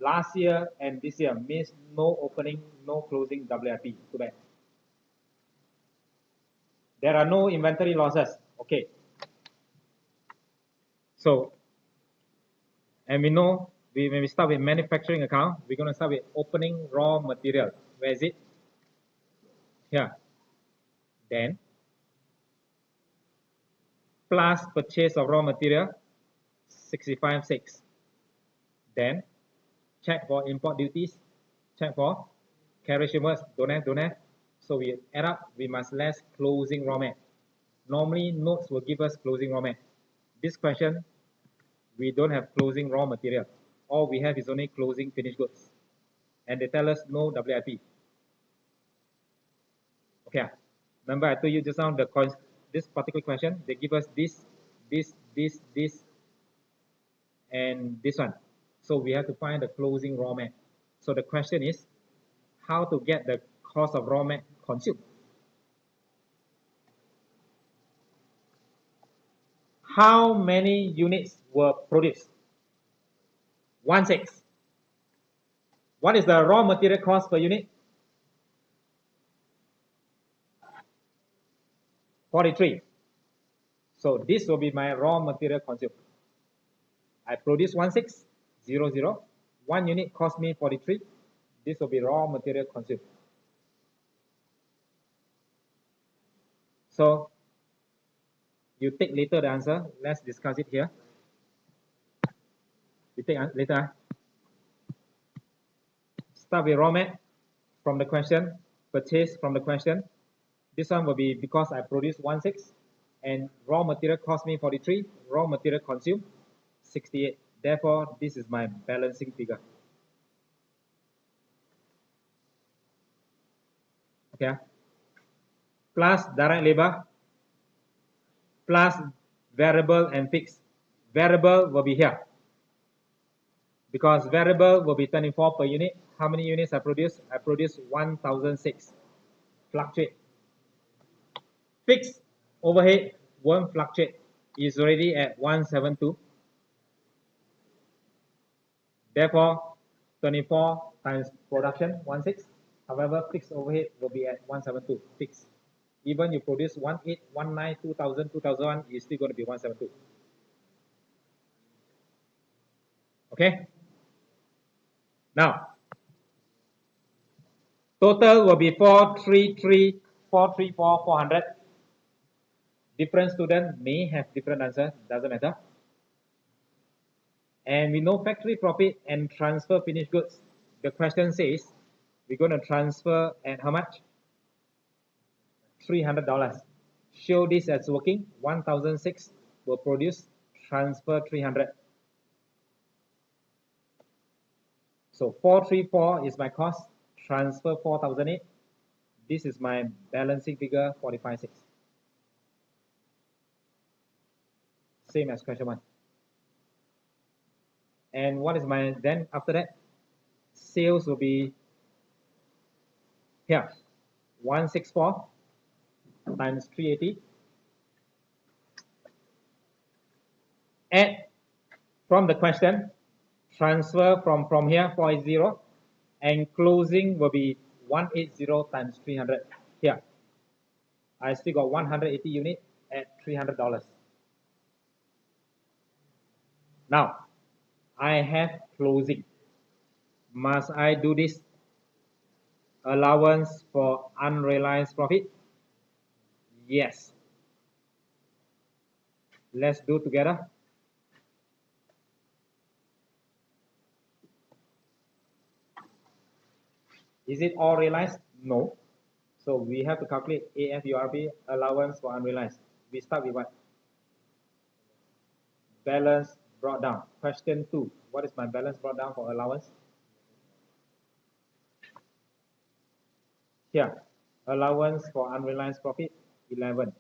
last year and this year, means no opening, no closing WIP. Too bad. There are no inventory losses. Okay. So, and we know when we start with manufacturing account, we're going to start with opening raw material. Where is it? Here. Then, plus purchase of raw material, 65.6. Then, check for import duties, check for carriage rewards, don't have. So we add up, we must less closing raw mat. Normally, notes will give us closing raw mat. This question, we don't have closing raw material. All we have is only closing finished goods. And they tell us no WIP. Okay, remember I told you just now this particular question, they give us this, and this one. So we have to find the closing raw mat. So the question is, how to get the cost of raw mat consumed? How many units were produced? 16. What is the raw material cost per unit? 43. So this will be my raw material consumed. I produce 1600. 1 unit cost me 43. This will be raw material consumed. So you take later the answer. Let's discuss it here. You take later. Start with raw mat from the question. Purchase from the question. This one will be because I produced 16 and raw material cost me 43. Raw material consumed 68. Therefore, this is my balancing figure. Okay. Plus direct labor, plus variable and fixed. Variable will be here, because variable will be 24 per unit. How many units I produce? I produce 1006. Fluctuate. Fixed overhead won't fluctuate. Is already at 172. Therefore, 24 times production, 16. However, fixed overhead will be at 172, fixed. Even you produce 18, 19, 2000, 2001, you're still going to be 172. Okay? Now, total will be 434, 400. Different student may have different answer, doesn't matter. And we know factory profit and transfer finished goods. The question says, we're going to transfer at how much? $300. Show this as working. 1006 will produce, transfer 300. So 434 is my cost, transfer 4008. This is my balancing figure 456. Same as question 1. And what is my, then after that, sales will be here, 164 times 380. Add from the question, transfer from here 480, and closing will be 180 times 300 here. I still got 180 unit at $300. Now, I have closing. Must I do this allowance for unrealized profit? Yes. Let's do together. Is it all realized? No. So we have to calculate AFURB, allowance for unrealized. We start with what? Balance brought down. Question 2. What is my balance brought down for allowance? Here, allowance for unrealized profit, 11.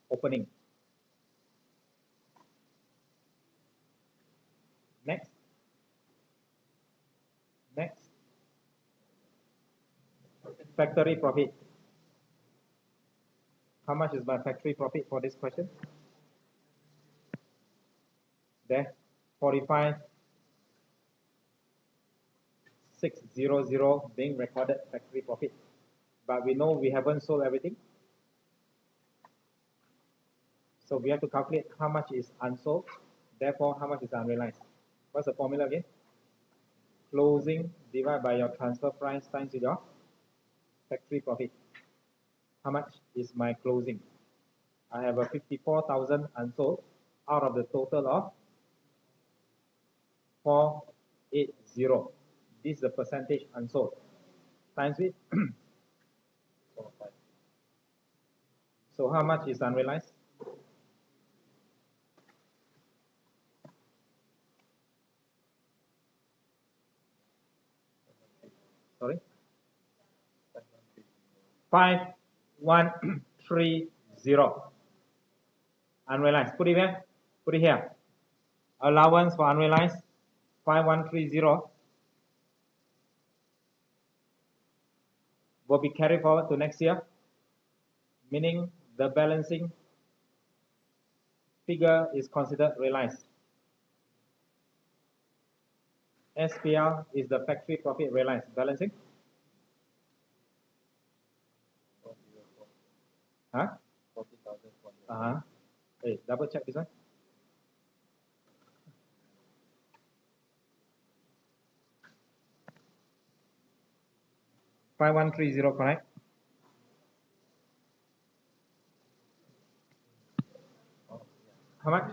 Opening. Next. Next. Factory profit. How much is my factory profit for this question? There, 45,600 being recorded factory profit. But we know we haven't sold everything. So we have to calculate how much is unsold. Therefore, how much is unrealized. What's the formula again? Closing divided by your transfer price times your factory profit. How much is my closing? I have a 54,000 unsold out of the total of 480. This is the percentage unsold. Times with so how much is unrealized? Sorry? 5130. Unrealized. Put it here. Put it here. Allowance for unrealized 5130 will be carried forward to next year, meaning the balancing figure is considered realized. SPL is the factory profit realized. Balancing? Huh? 40,000. Hey, double check this one. $5130, correct? How much?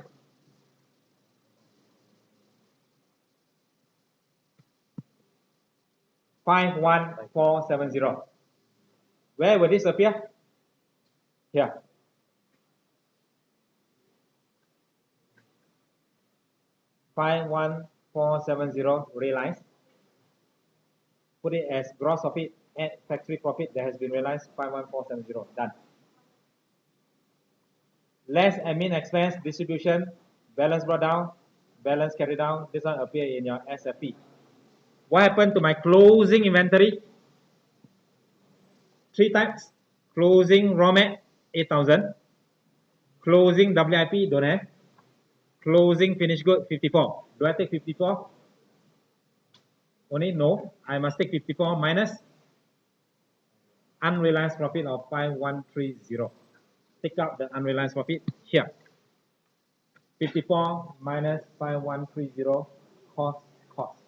$51,470. Where will this appear? Here. $51,470 realized. Put it as gross profit at factory profit that has been realized, 51,470. Done. Less admin expense, distribution, balance brought down, balance carried down. This one appear in your SFP. What happened to my closing inventory? 3 types. Closing raw mat, 8,000. Closing WIP, don't have. Closing finished good, 54. Do I take 54? Only? No. I must take 54 minus unrealized profit of 5130. Take out the unrealized profit here. 54 minus 5130 cost.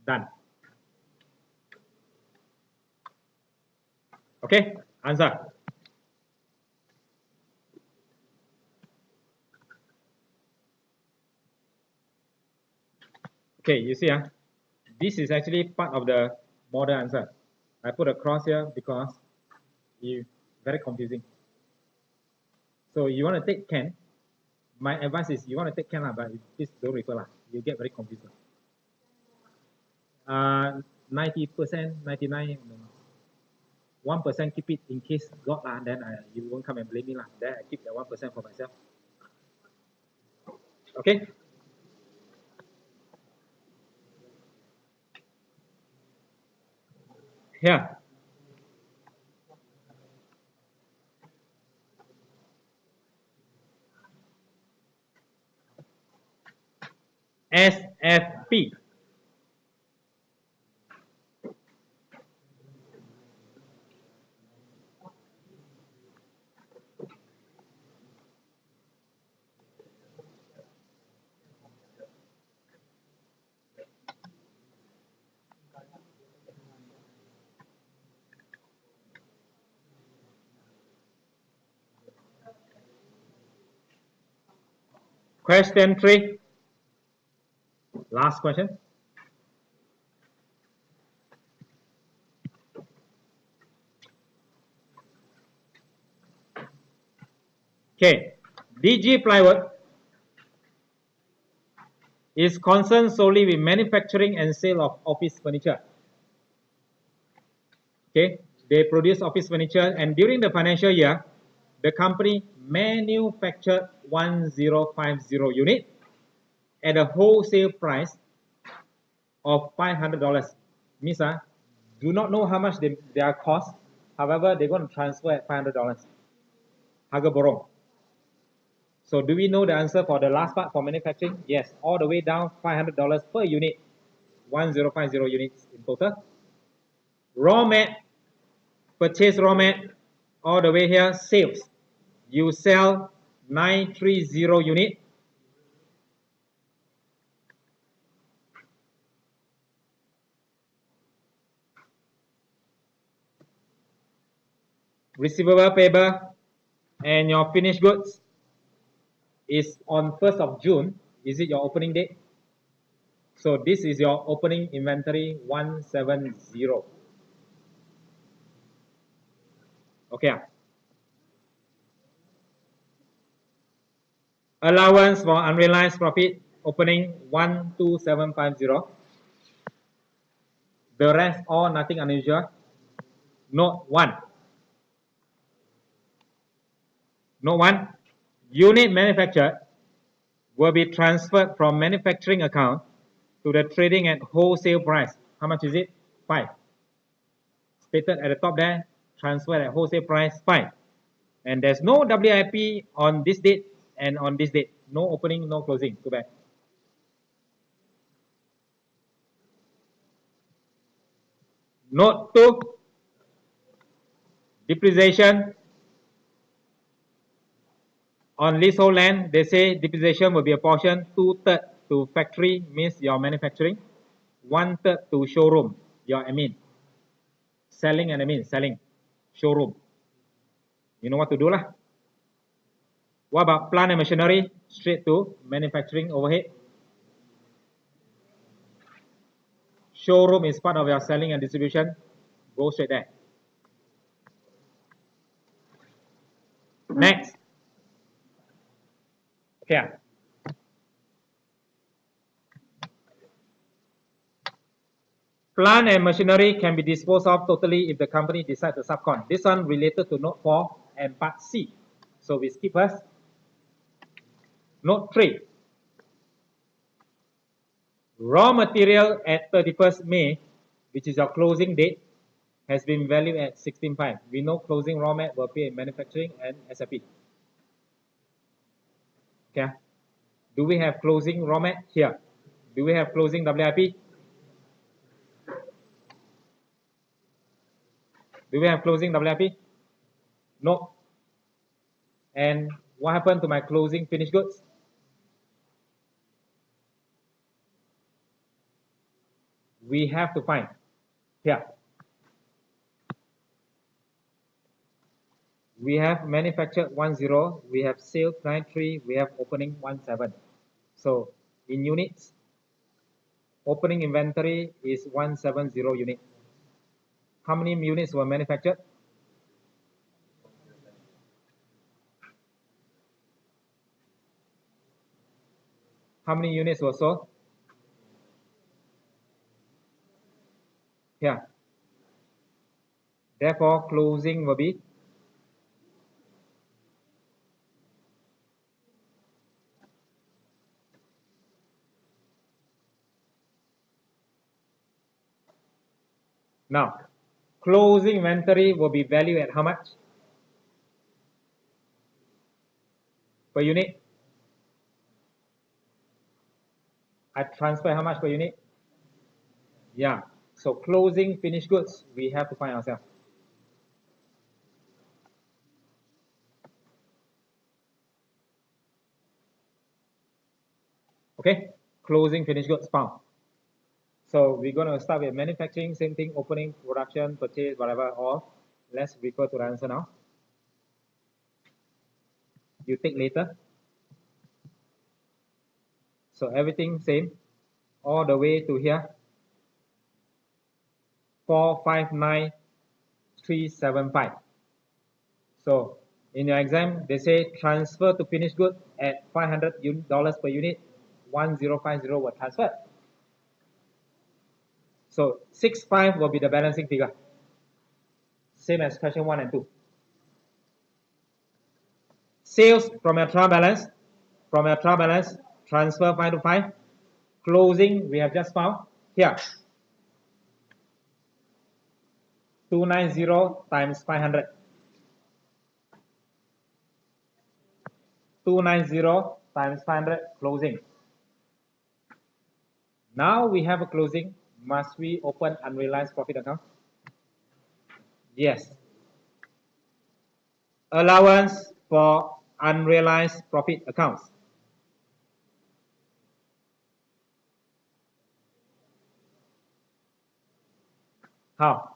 Done. Okay, answer. Okay, you see, this is actually part of the model answer. I put a cross here because it's very confusing. So you want to take can. My advice is you want to take can, but please don't refer. You get very confused. 90%, 99%, 1% keep it in case got then you won't come and blame me Then I keep the 1% for myself. Okay. Here. SFP. Question 3. Last question. Okay. DG Plywood is concerned solely with manufacturing and sale of office furniture. Okay. They produce office furniture, and during the financial year, the company manufactured 1050 unit at a wholesale price of $500. Means do not know how much they are cost. However, they're going to transfer at $500. Harga borong. So do we know the answer for the last part for manufacturing? Yes, all the way down $500 per unit, 1050 units in total. Raw mat, purchase raw mat, all the way here, sales. You sell 930 unit. Receivable, payable, and your finished goods is on 1st of June. Is it your opening date? So this is your opening inventory 170. Okay. Allowance for unrealized profit opening 12750. The rest all nothing unusual. Note 1. Note 1. Unit manufactured will be transferred from manufacturing account to the trading at wholesale price. How much is it? 5. Stated at the top there, transfer at wholesale price 5. And there's no WIP on this date and on this date. No opening, no closing. Go back. Note 2. Depreciation on leasehold land. They say depreciation will be apportioned 2/3 to factory, means your manufacturing, 1/3 to showroom, your admin. Selling and admin, selling, showroom. You know what to do lah. What about plant and machinery? Straight to manufacturing overhead. Showroom is part of your selling and distribution. Go straight there. Next. Okay. Plant and machinery can be disposed of totally if the company decides to subcon. This one related to note 4 and part C. So we skip first. Note 3. Raw material at 31st May, which is your closing date, has been valued at 16.5. We know closing raw mat will pay in manufacturing and SFP. Okay. Do we have closing raw mat here? Do we have closing WIP? Do we have closing WIP? No. And what happened to my closing finished goods? We have to find here. We have manufactured 10, we have sales 93, we have opening 17. So in units, opening inventory is 170 units. How many units were manufactured? How many units were sold? Here. Therefore, closing will be now. Closing inventory will be valued at how much? Per unit? I transfer how much per unit? Yeah. So closing finished goods, we have to find ourselves. Okay. Closing finished goods found. So we're going to start with manufacturing, same thing, opening, production, purchase, whatever, all. Let's refer to the answer now. You take later. So everything same, all the way to here. 459375. So in your exam, they say transfer to finished good at $500 per unit, 1050 were transferred. So 65 will be the balancing figure. Same as question 1 and 2. Sales from your trial balance, transfer 5 to 5. Closing, we have just found here. 290 times 500. 290 times 500 closing. Now we have a closing. Must we open unrealized profit account? Yes. Allowance for unrealized profit accounts. How?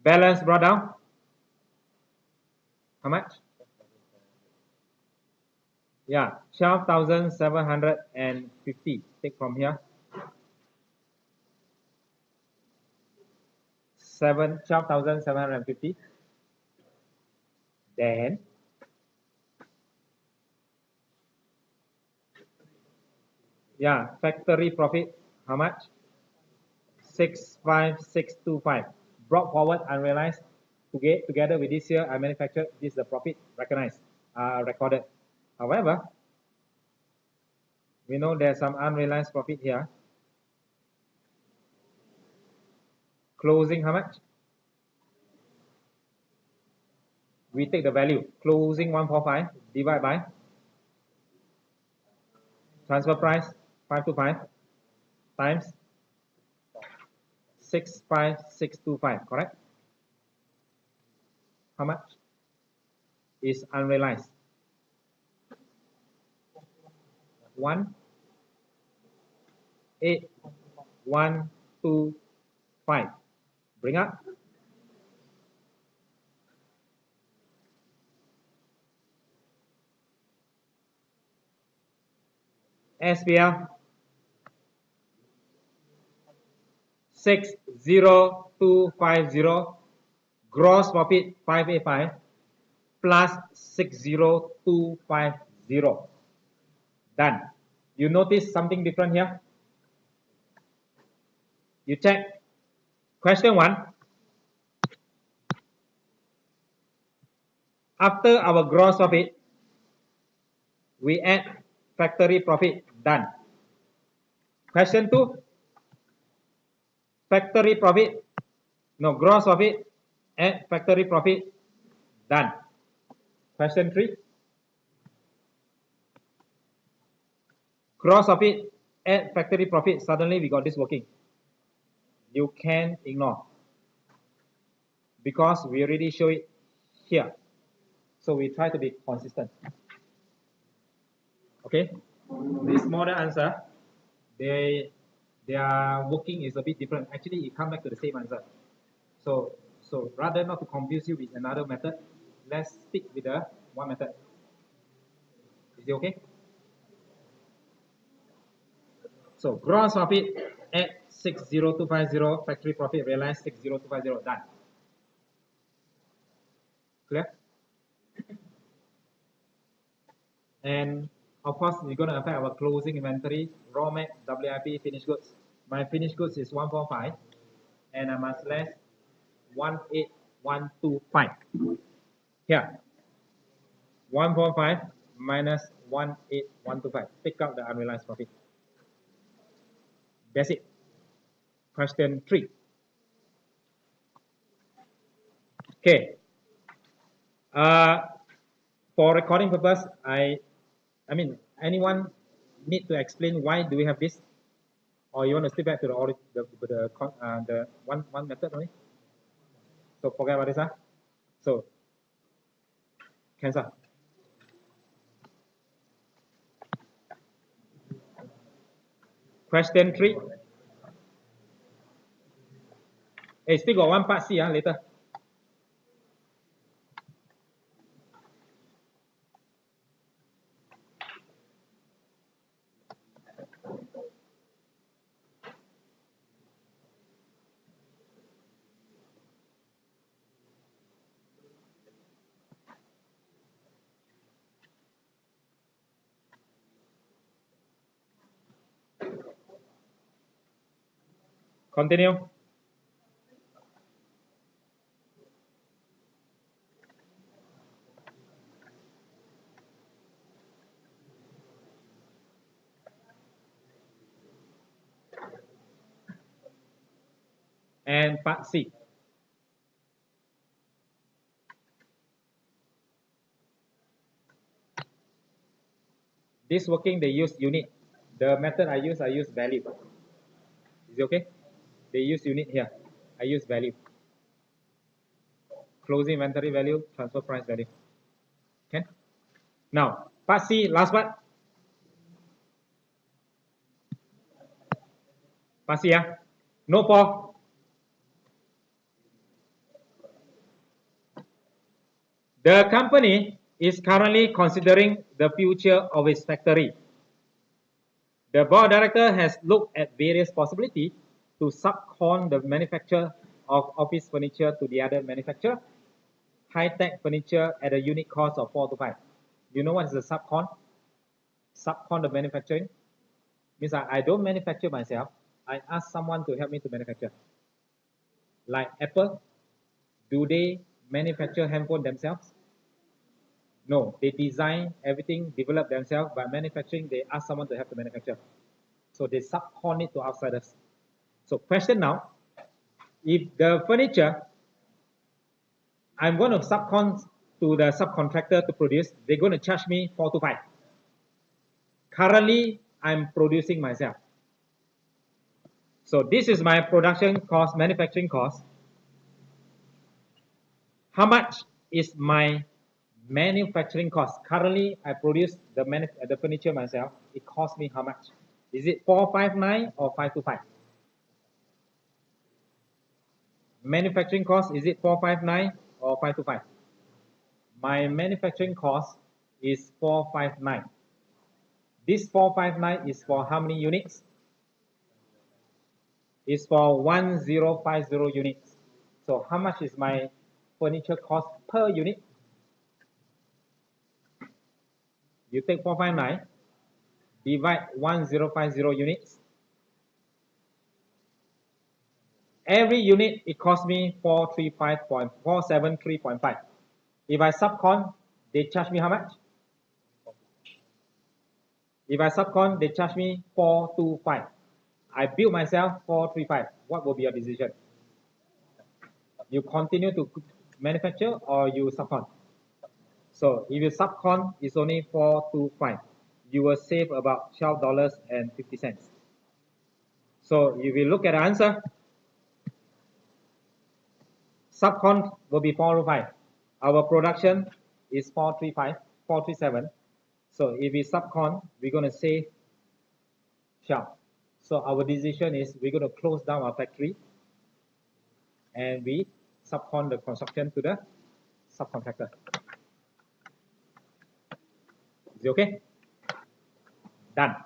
Balance brought down. How much? Yeah, 12,750. Take from here. 12,750. Then yeah, factory profit. How much? 65625. Brought forward unrealized. Together with this year, I manufactured. This is the profit recognized, recorded. However, we know there's some unrealized profit here. Closing how much? We take the value. Closing 145 divide by transfer price 525 times 65625. Correct? How much is unrealized? 18125. Bring up. SPL 60250. Gross profit 585 plus 60250. Done. You notice something different here? You check. Question 1. After our gross profit, we add factory profit. Done. Question 2. Factory profit. No, gross profit. Add factory profit. Done. Question 3. Gross profit. Add factory profit. Suddenly we got this working. you can ignore because we already show it here. So we try to be consistent. Okay, this model answer, their working is a bit different. Actually, it comes back to the same answer. So rather not to confuse you with another method, let's stick with the one method. Is it okay? So gross profit at 60250, factory profit realized 60250, done. Clear? And of course, we're going to affect our closing inventory, raw mat, WIP, finished goods. My finished goods is 145, and I must less 18125. Here, 145 minus 18125. Take out the unrealized profit. That's it. Question 3. Okay. For recording purpose, I mean, anyone need to explain why do we have this, or you want to stick back to the one method only? So forget about this, huh? So cancel. Question 3. Hey, still got one part C, later. Continue. And part C. This working, they use unit. The method I use value. Is it okay? They use unit here. I use value. Closing inventory value, transfer price value. Okay? Now, part C, last part. Part C, no for. The company is currently considering the future of its factory. The board of directors has looked at various possibilities to subcon the manufacture of office furniture to the other manufacturer, high-tech furniture at a unit cost of 4 to 5. You know what is a subcon? Subcon the manufacturing means I don't manufacture myself. I ask someone to help me to manufacture. Like Apple, do they manufacture handphone themselves? No, they design everything, develop themselves. By manufacturing, they ask someone to help to manufacture. So they subcon it to outsiders. So question now, if the furniture, I'm going to subcon to the subcontractor to produce, they're going to charge me 4 to 5. Currently, I'm producing myself. So this is my production cost, manufacturing cost. How much is my manufacturing cost? Currently, I produce the furniture myself. It costs me how much? Is it 459 or 525? Manufacturing cost, is it 459 or 525? My manufacturing cost is 459. This 459 is for how many units? It's for 1050 units. So how much is my furniture cost per unit? You take 459, divide 1050 units. Every unit, it costs me 473.5. If I subcon, they charge me how much? If I subcon, they charge me 425. I build myself 435. What will be your decision? You continue to manufacture or you subcon? So if you subcon, it's only 425. You will save about $12.50. So if you look at the answer, subcon will be 405. Our production is 435, 437. So if we subcon, we're going to save sharp. So our decision is we're going to close down our factory and we subcon the construction to the subcontractor. Is it okay? Done.